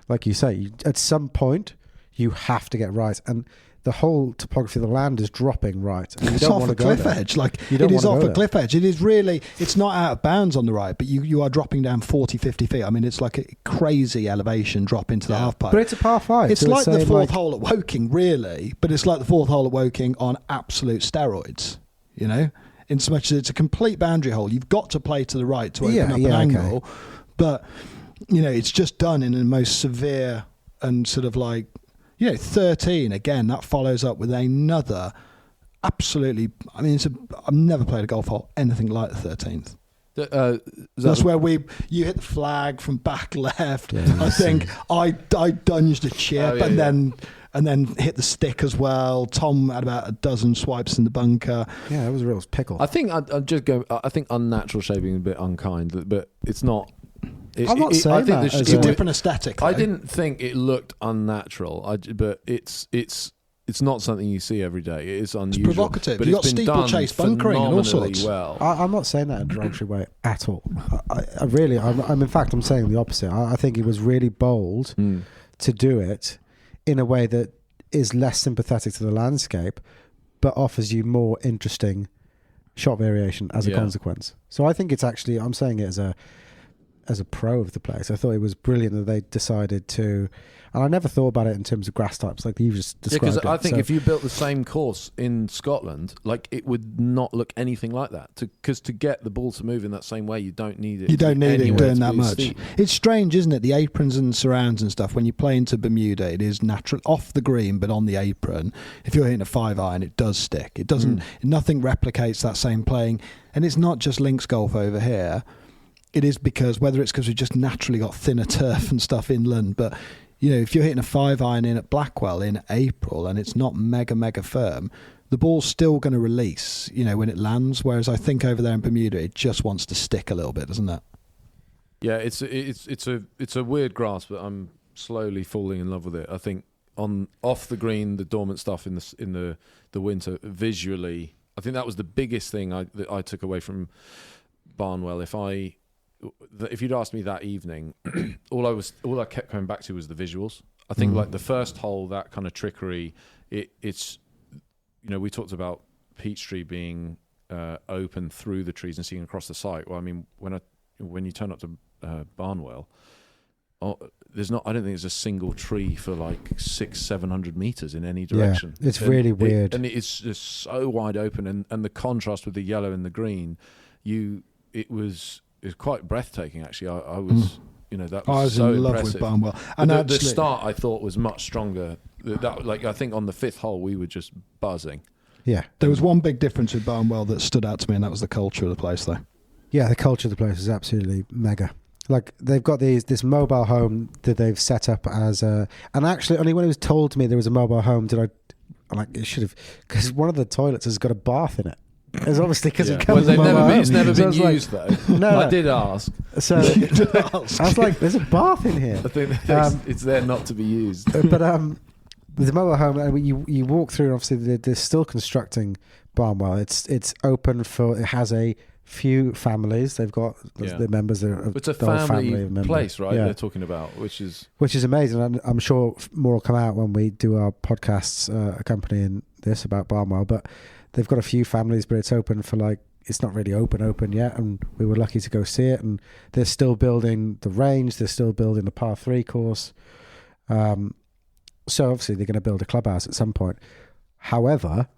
like you say, at some point you have to get right. And the whole topography of the land is dropping right. And it's off a cliff edge. It is off a cliff edge. It is really, it's not out of bounds on the right, but you are dropping down 40, 50 feet. I mean, it's like a crazy elevation drop into the half pipe. But it's a par 5. It's like the fourth hole at Woking, really, but it's like the fourth hole at Woking on absolute steroids, in so much as it's a complete boundary hole. You've got to play to the right to open up an angle, but, it's just done in the most severe and sort of 13 again. That follows up with another absolutely. I mean, I've never played a golf hole anything like the 13th. That's where you hit the flag from back left. I think I dunged a chip and then hit the stick as well. Tom had about a dozen swipes in the bunker. Yeah, it was a real pickle. I think I'm just going. I think unnatural shaping is a bit unkind, but it's not. I'm not saying that. It's a different aesthetic. Though. I didn't think it looked unnatural, but it's not something you see every day. It is unusual. It's provocative. But You've got steeplechase bunkering and all sorts. Well. I'm not saying that in a derogatory way at all. I'm in fact, I'm saying the opposite. I think it was really bold to do it in a way that is less sympathetic to the landscape, but offers you more interesting shot variation as a consequence. So I think it's actually, I'm saying it as a pro of the place. I thought it was brilliant that they decided to, and I never thought about it in terms of grass types like you just described. Because I think if you built the same course in Scotland, it would not look anything like that. Because to get the ball to move in that same way, you don't need it. You don't need it doing that much. Steep. It's strange, isn't it? The aprons and surrounds and stuff. When you play into Bermuda, it is natural off the green, but on the apron. If you're hitting a 5-iron, it does stick. It doesn't. Nothing replicates that same playing, and it's not just links golf over here. It is because whether it's because we've just naturally got thinner turf and stuff inland, but if you're hitting a 5-iron in at Blackwell in April and it's not mega firm, the ball's still going to release, when it lands. Whereas I think over there in Bermuda, it just wants to stick a little bit, doesn't it? Yeah, it's a weird grass, but I'm slowly falling in love with it. I think off the green, the dormant stuff in the winter visually, I think that was the biggest thing that I took away from Barnwell. If you'd asked me that evening, all I kept coming back to was the visuals. I think the first hole, that kind of trickery, it's we talked about Peachtree being open through the trees and seeing across the site. Well, I mean, when you turn up to Barnwell, I don't think there's a single tree for 600-700 meters in any direction. Yeah, it's really weird, and it's just so wide open, and the contrast with the yellow and the green, it was quite breathtaking. Actually, I was, that was I was so in love impressive. with Barnwell, and the start I thought was much stronger. I think on the 5th hole we were just buzzing. Yeah, there was one big difference with Barnwell that stood out to me, and that was the culture of the place, though. Yeah, the culture of the place is absolutely mega. Like they've got this mobile home that they've set up as a, and actually only when it was told to me there was a mobile home did I like it should have, because one of the toilets has got a bath in it. It's obviously because it comes. It's never been so used like, though. No, I did ask. So I was like, "There's a bath in here." I think it's there not to be used. But the mobile home, and you walk through, and obviously they're still constructing Barnwell. It's open for. It has a few families. They've got the members. It's a family place, right? Yeah. They're talking about, which is amazing. And I'm sure more will come out when we do our podcasts accompanying this about Barnwell. But they've got a few families, but it's open for like, it's not really open yet, and we were lucky to go see it. And they're still building the range. They're still building the par 3 course. So obviously they're going to build a clubhouse at some point. However,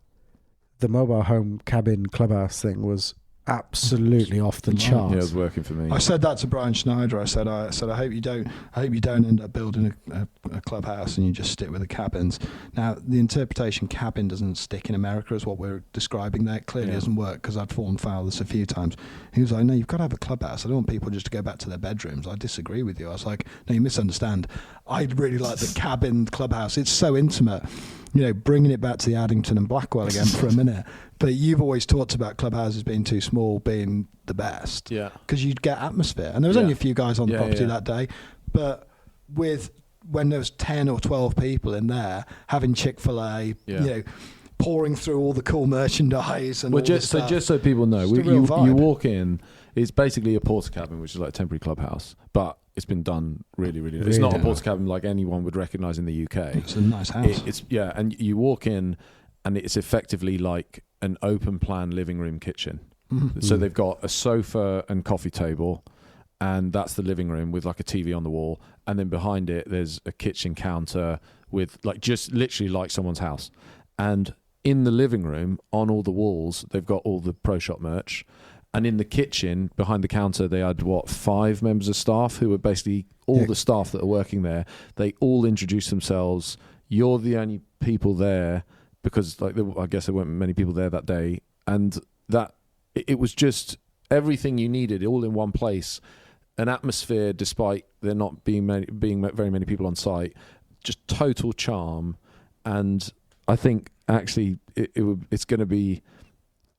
the mobile home cabin clubhouse thing was absolutely off the charts. Yeah, it was working for me. I said that to Brian Schneider. I said I hope you don't end up building a clubhouse and you just stick with the cabins. Now the interpretation cabin doesn't stick in America as what we're describing there. It clearly doesn't work, because I'd fallen foul of this a few times. He was like, no, you've got to have a clubhouse. I don't want people just to go back to their bedrooms. I disagree with you. I was like, no, you misunderstand. I'd really like the cabin clubhouse. It's so intimate. Bringing it back to the Addington and Blackwell again for a minute. But you've always talked about clubhouses being too small being the best. Yeah. Because you'd get atmosphere. And there was only a few guys on the property that day. But when there was 10 or 12 people in there having Chick-fil-A, pouring through all the cool merchandise and all this stuff. Just so people know, you walk in, it's basically a porter cabin, which is like a temporary clubhouse. But it's been done really, really. It's not a porter cabin like anyone would recognise in the UK. It's a nice house. And you walk in, and it's effectively like an open plan living room kitchen. Mm-hmm. So they've got a sofa and coffee table, and that's the living room with like a TV on the wall, and then behind it there's a kitchen counter with like just literally like someone's house. And in the living room, on all the walls, they've got all the Pro Shop merch. And in the kitchen, behind the counter, they had, 5 members of staff who were basically all the staff that are working there. They all introduced themselves. You're the only people there because, I guess there weren't many people there that day. And it was just everything you needed all in one place. An atmosphere, despite there not being very many people on site, just total charm. And I think actually it's going to be...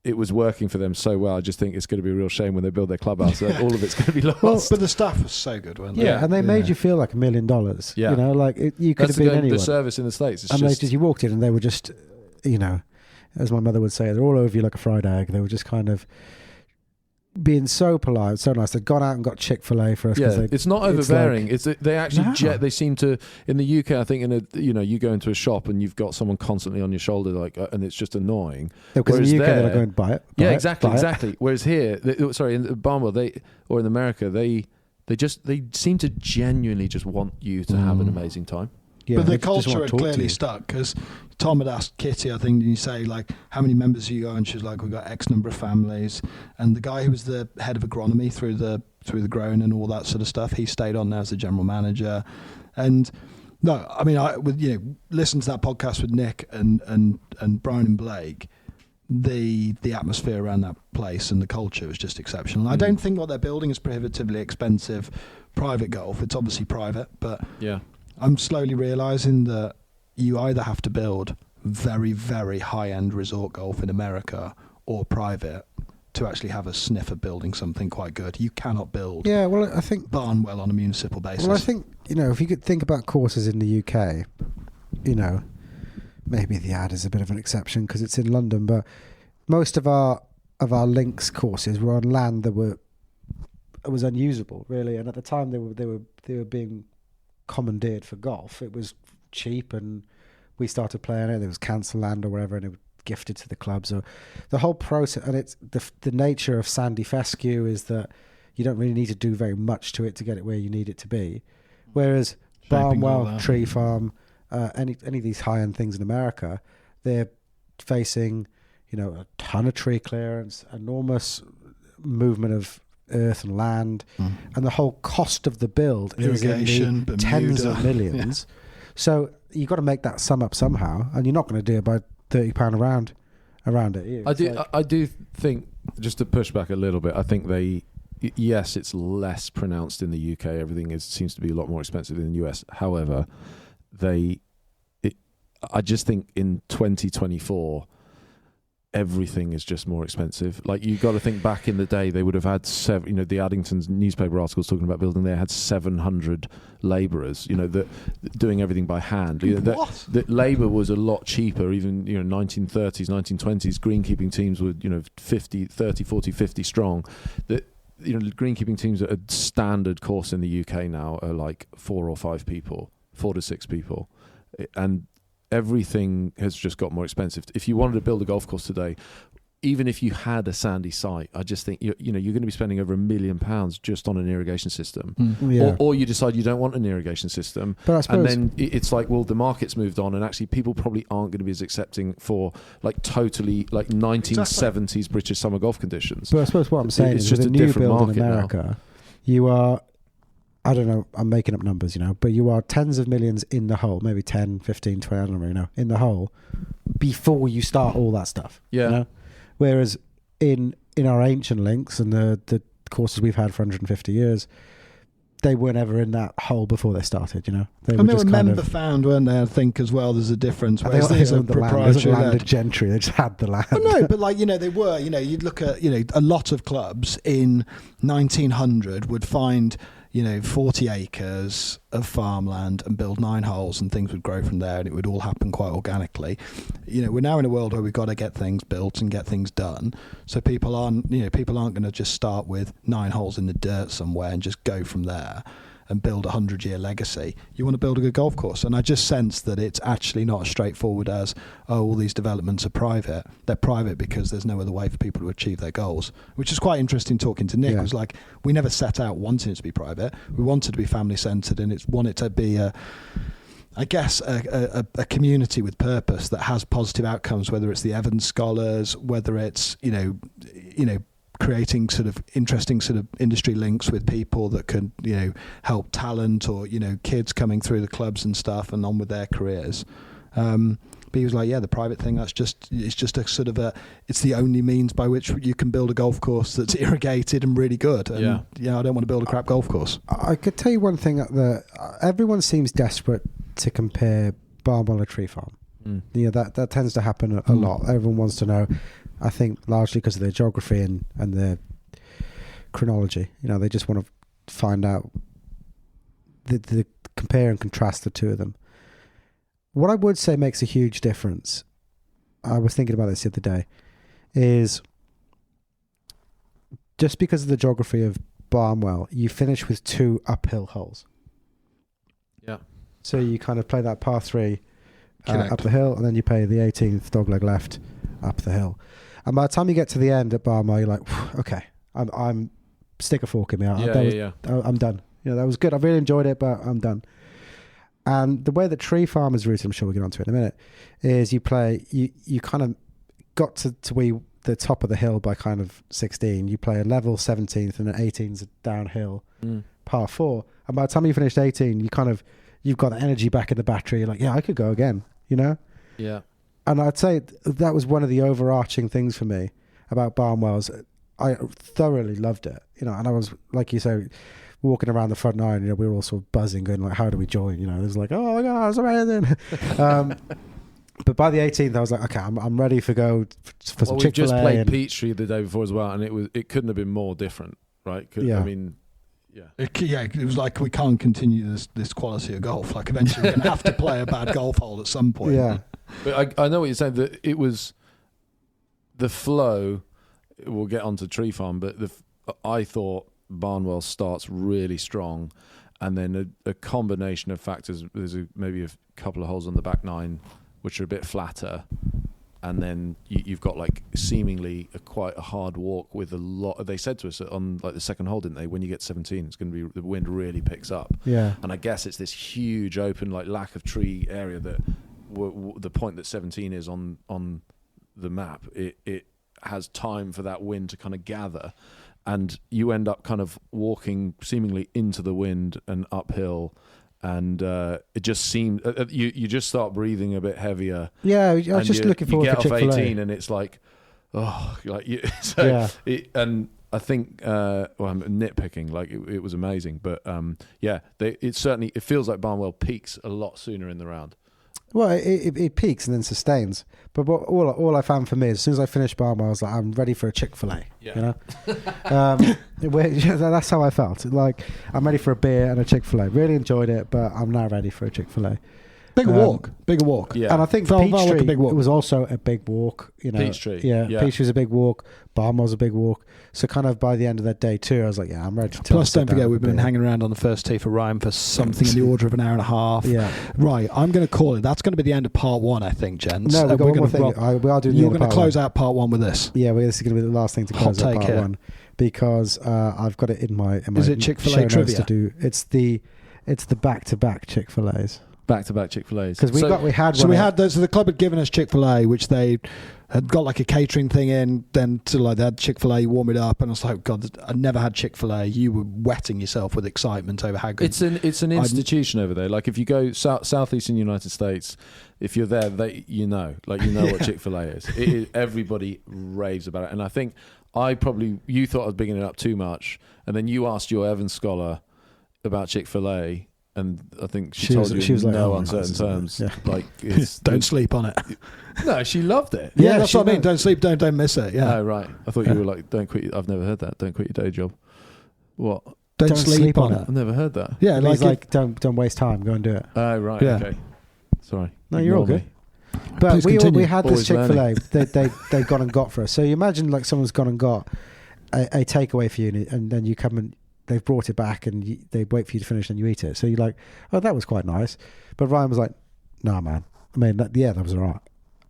It was working for them so well. I just think it's going to be a real shame when they build their clubhouse that all of it's going to be lost. Well, but the staff was so good, weren't they? Yeah, and they made you feel like $1 million. Yeah, you could have been anyone. The service in the States. You walked in and they were just, as my mother would say, they're all over you like a fried egg. They were just kind of being so polite, so nice. They'd gone out and got Chick-fil-A for us. Yeah, it's not overbearing. They actually they seem to, in the UK, I think you go into a shop and you've got someone constantly on your shoulder, and it's just annoying. Because in the UK they're going, buy it. Exactly. Whereas here, in Barnwell, or in America, they seem to genuinely just want you to have an amazing time. Yeah, but the culture had clearly stuck, because Tom had asked Kitty, I think, did you say, how many members do you go? And she was like, we've got X number of families. And the guy who was the head of agronomy through the growing and all that sort of stuff, he stayed on now as the general manager. And no, I mean, listen to that podcast with Nick and Brian and Blake. The atmosphere around that place and the culture was just exceptional. I don't think what they're building is prohibitively expensive private golf. It's obviously private, but I'm slowly realising that you either have to build very, very high-end resort golf in America or private to actually have a sniff at building something quite good. You cannot build I think Barnwell on a municipal basis. Well, I think, if you could think about courses in the UK, maybe the Ad is a bit of an exception because it's in London, but most of our links courses were on land that was unusable, really. And at the time they were being commandeered for golf. It was cheap, and we started playing it. There was council land or whatever, and it was gifted to the clubs. Or the whole process, and it's the nature of sandy fescue is that you don't really need to do very much to it to get it where you need it to be. Whereas Barnwell, Tree Farm, any of these high-end things in America, they're facing a ton of tree clearance, enormous movement of earth and land, and the whole cost of the build is in the tens of millions. So you've got to make that sum up somehow, and you're not going to do it by £30 around it. I do think, just to push back a little bit, I think they yes, it's less pronounced in the UK. Everything seems to be a lot more expensive in the US. However, I just think in 2024, everything is just more expensive. Like, you got to think back in the day, they would have had the Addington's newspaper articles talking about building there had 700 labourers, that doing everything by hand. That labour was a lot cheaper, even, 1930s, 1920s, greenkeeping teams were, 30, 40, 50 strong. That, greenkeeping teams at a standard course in the UK now are like 4 to 6 people. And everything has just got more expensive. If you wanted to build a golf course today, even if you had a sandy site, I just think you're going to be spending over £1 million just on an irrigation system. Or you decide you don't want an irrigation system, and then it's like, well, the market's moved on, and actually people probably aren't going to be as accepting for like totally like 1970s British summer golf conditions. But I suppose what I'm saying is, with a new build in America, you are, I don't know, I'm making up numbers, but you are tens of millions in the hole, maybe 10, 15, 20, I don't really know, in the hole before you start all that stuff. Yeah. Whereas in our ancient links and the courses we've had for 150 years, they weren't ever in that hole before they started, They were member found, weren't they? I think as well, there's a difference. Whereas these are proprietary landed gentry, they just had the land. Well, no, but they were, you'd look at, a lot of clubs in 1900 would find 40 acres of farmland and build 9 holes, and things would grow from there, and it would all happen quite organically. We're now in a world where we've got to get things built and get things done. So people aren't going to just start with 9 holes in the dirt somewhere and just go from there and build a 100-year legacy. You want to build a good golf course. And I just sense that it's actually not as straightforward as, all these developments are private. They're private because there's no other way for people to achieve their goals, which is quite interesting talking to Nick. It was like, we never set out wanting it to be private. We wanted to be family-centred, and wanted to be a community with purpose that has positive outcomes, whether it's the Evans Scholars, whether it's, creating sort of interesting sort of industry links with people that can, help talent, or, kids coming through the clubs and stuff and on with their careers. But he was like, the private thing, it's just a sort of it's the only means by which you can build a golf course that's irrigated and really good. And, I don't want to build a crap golf course. I could tell you one thing, that everyone seems desperate to compare Barnwell and Tree Farm. That tends to happen a lot. Everyone wants to know, I think largely because of their geography and their chronology. They just want to find out the compare and contrast the two of them. What I would say makes a huge difference, I was thinking about this the other day, is just because of the geography of Barnwell, you finish with 2 uphill holes. Yeah. So you kind of play that par 3 up the hill, and then you play the 18th dogleg left up the hill. And by the time you get to the end at Barnwell, you're like, okay, I'm stick a fork in me. I'm done. That was good. I really enjoyed it, but I'm done. And the way that Tree Farm is routed, I'm sure we'll get onto it in a minute, is you kind of got to the top of the hill by kind of 16. You play a level 17th, and an 18's a downhill par 4. And by the time you finished 18, you've got the energy back in the battery. You're like, I could go again, Yeah. And I'd say that was one of the overarching things for me about Barnwell's. I thoroughly loved it, and I was, like you say, walking around the front 9, we were all sort of buzzing, going like, how do we join? It was like, oh my God, it's amazing. But by the 18th, I was like, okay, I'm ready for some Chick-fil-A. We just played Peachtree the day before as well, and it couldn't have been more different, right? It was like, we can't continue this quality of golf. Like, eventually we're going to have to play a bad golf hole at some point. Yeah. But I know what you're saying, that it was the flow. We'll get onto Tree Farm, but I thought Barnwell starts really strong, and then a combination of factors. There's maybe a couple of holes on the back 9 which are a bit flatter, and then you've got like seemingly quite a hard walk with a lot. They said to us on like the second hole, didn't they? When you get 17, it's going to be, the wind really picks up. Yeah. And I guess it's this huge open, like, lack of tree area that the point that 17 is on the map. It has time for that wind to kind of gather, and you end up kind of walking seemingly into the wind and uphill. And it just seemed you just start breathing a bit heavier. Yeah, I was just looking forward to Chick-fil-A. You get off 18, and it's like, and I think well, I'm nitpicking. Like it was amazing, but it feels like Barnwell peaks a lot sooner in the round. Well, it peaks and then sustains. But all I found for me, as soon as I finished Barnwell, I was like, I'm ready for a Chick-fil-A. Yeah. You know, that's how I felt. Like, I'm ready for a beer and a Chick-fil-A. Really enjoyed it, but I'm now ready for a Chick-fil-A. Bigger walk. Yeah. And I think Felt like Peachtree a big walk. was also a big walk. You know, Peachtree. Yeah. Yeah. Peachtree was a big walk. Barnwell's a big walk. So kind of by the end of that day too, I was like, yeah, I'm ready to Plus, sit don't forget, down we've with a been beer. hanging around on the first tee for Ryan for something in the order of an hour and a half. Yeah. Right, I'm going to call it. That's going to be the end of part one, I think, gents. No, we've got one more thing. We are doing You're the going to part close one. out part one with this. Yeah, this is going to be the last thing to Hot close out take part here. one because I've got it in my Is it Chick-fil-A show notes trivia? to do. It's the back-to-back Chick-fil-A's Back-to-back Chick-fil-A's. because we had So one. so the club had given us Chick-fil-A, which they had got like a catering thing in. Then they had Chick-fil-A, warm it up, and I was like, God, I never had Chick-fil-A. You were wetting yourself with excitement over how good. It's an institution over there. Like if you go southeastern United States, if you're there, you know what Chick-fil-A is. Everybody raves about it, and I think you thought I was bigging it up too much, and then you asked your Evans scholar about Chick-fil-A. And I think she told you in like, no oh, uncertain terms. Yeah. Like, don't sleep on it. No, she loved it. Yeah, that's what I mean. Don't sleep, don't miss it. Yeah. Oh, right. I thought you were like, don't quit. I've never heard that. Don't quit your day job. What? Don't sleep on it. I've never heard that. Yeah, like don't waste time. Go and do it. Oh, right. Yeah. Okay. Sorry. No, you're all Ignore good. me. But Please we continue. had this Always Chick-fil-A. They've gone and got for us. So you imagine like someone's gone and got a takeaway for you, and then you come and they've brought it back, and they wait for you to finish, and you eat it. So you're like, oh, that was quite nice. But Ryan was like, nah, man. I mean, that was all right.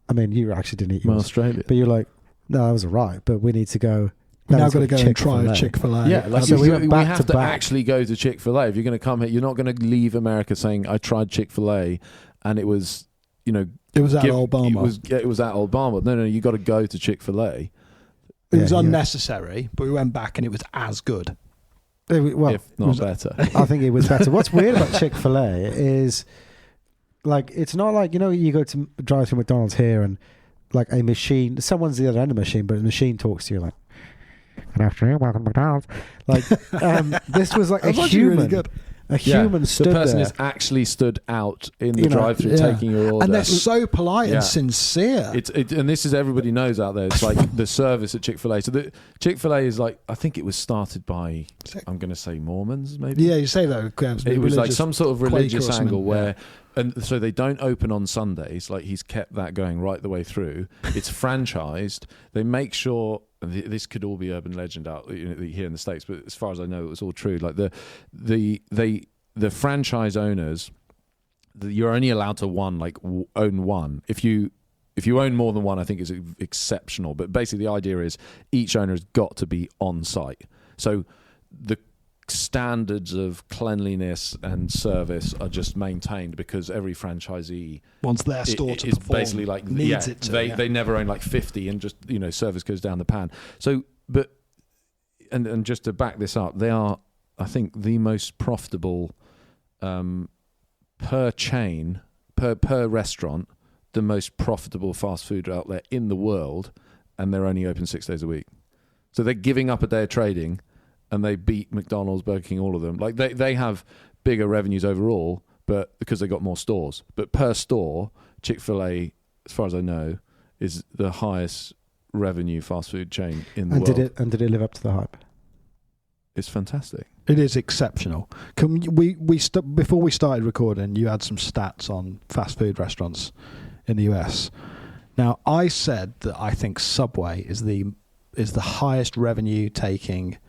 I mean, you actually didn't eat yours. Australia. But you're like, no, that was all right. But we need to go. We're now going to go and try a Chick-fil-A. Yeah, like So we we went back have to to back. actually go to Chick-fil-A. If you're going to come here, you're not going to leave America saying, I tried Chick-fil-A, and it was, It was at Old Barnwell. It was at Old Barnwell. No, you got to go to Chick-fil-A. It was unnecessary, but we went back and it was as good. Well, if not better. I think it was better. What's weird about Chick-fil-A is, like, it's not like, you go to drive through McDonald's here and, like, a machine, someone's the other end of the machine, but the machine talks to you like, good afternoon, welcome to McDonald's. Like, this was like a human. Really good. A human stood there. The person there. is actually stood out in the drive-thru taking your order. And they're so polite and sincere. And this is, everybody knows out there, it's like the service at Chick-fil-A. So the Chick-fil-A is like, I think it was started by, I'm going to say Mormons, maybe? Yeah, you say that. It was like some sort of religious Quaker angle where... And so they don't open on Sundays. Like, he's kept that going right the way through. It's franchised. They make sure... This could all be urban legend out here in the States, but as far as I know, it was all true. Like the franchise owners, you're only allowed to own one. If you own more than one, I think is exceptional. But basically, the idea is each owner has got to be on site. So the standards of cleanliness and service are just maintained because every franchisee wants their store to is perform, basically like needs it to. They never own like 50 and just service goes down the pan. So but and just to back this up, they are, I think, the most profitable per chain per restaurant, the most profitable fast food outlet in the world, and they're only open 6 days a week. So they're giving up a day of trading. And they beat McDonald's, Burger King, all of them. Like they have bigger revenues overall, but because they got more stores. But per store, Chick-fil-A, as far as I know, is the highest revenue fast food chain in the world. Did it live up to the hype? It's fantastic. It is exceptional. Before we started recording, you had some stats on fast food restaurants in the US. Now, I said that I think Subway is the highest revenue taking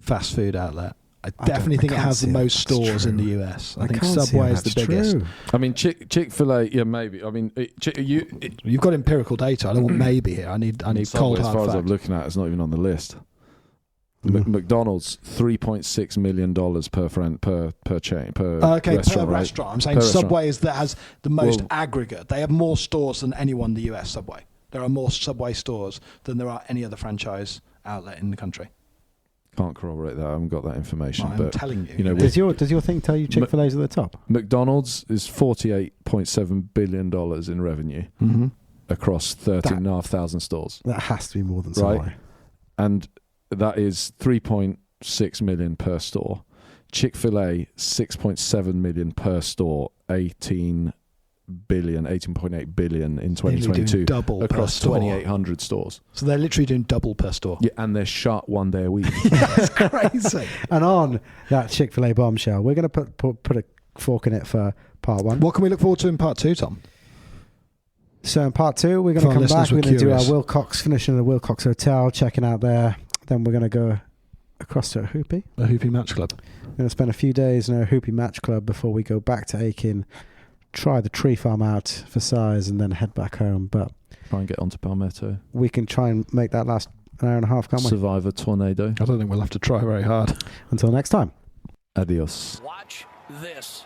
fast food outlet. I definitely think it has the most stores in the US. I think Subway is the biggest. I mean, Chick-fil-A, yeah, maybe. I mean, you've got empirical data. I don't want maybe here. I need Subway, cold hard as far facts. as I'm looking at, it's not even on the list. McDonald's $3.6 million per chain per restaurant. Per restaurant. I'm saying per Subway has the most aggregate. They have more stores than anyone in the US. Subway. There are more Subway stores than there are any other franchise outlet in the country. Can't corroborate that. I haven't got that information. I'm telling you. Does your thing tell you Chick-fil-A's at the top? McDonald's is $48.7 billion in revenue across 13,500 stores. That has to be more than Subway. Right? And that is 3.6 million per store. Chick-fil-A, 6.7 million per store, 18.8 billion in 2022 double across per store. 2,800 stores. So they're literally doing double per store. Yeah, and they're shut 1 day a week. That's crazy. And on that Chick-fil-A bombshell, we're going to put a fork in it for part 1. What can we look forward to in part 2, Tom? So in part 2, we're going For to our come listeners back. We're who are going to do our curious. Wilcox, finishing at the Wilcox Hotel, checking out there. Then we're going to go across to a Hoopy. A Hoopy Match Club. We're going to spend a few days in a Hoopy Match Club before we go back to Aiken, try the tree farm out for size, and then head back home. But Try and get onto Palmetto. we can try and make that last an hour and a half, can't we? Survive a tornado. I don't think we'll have to try very hard. Until next time. Adios. Watch this.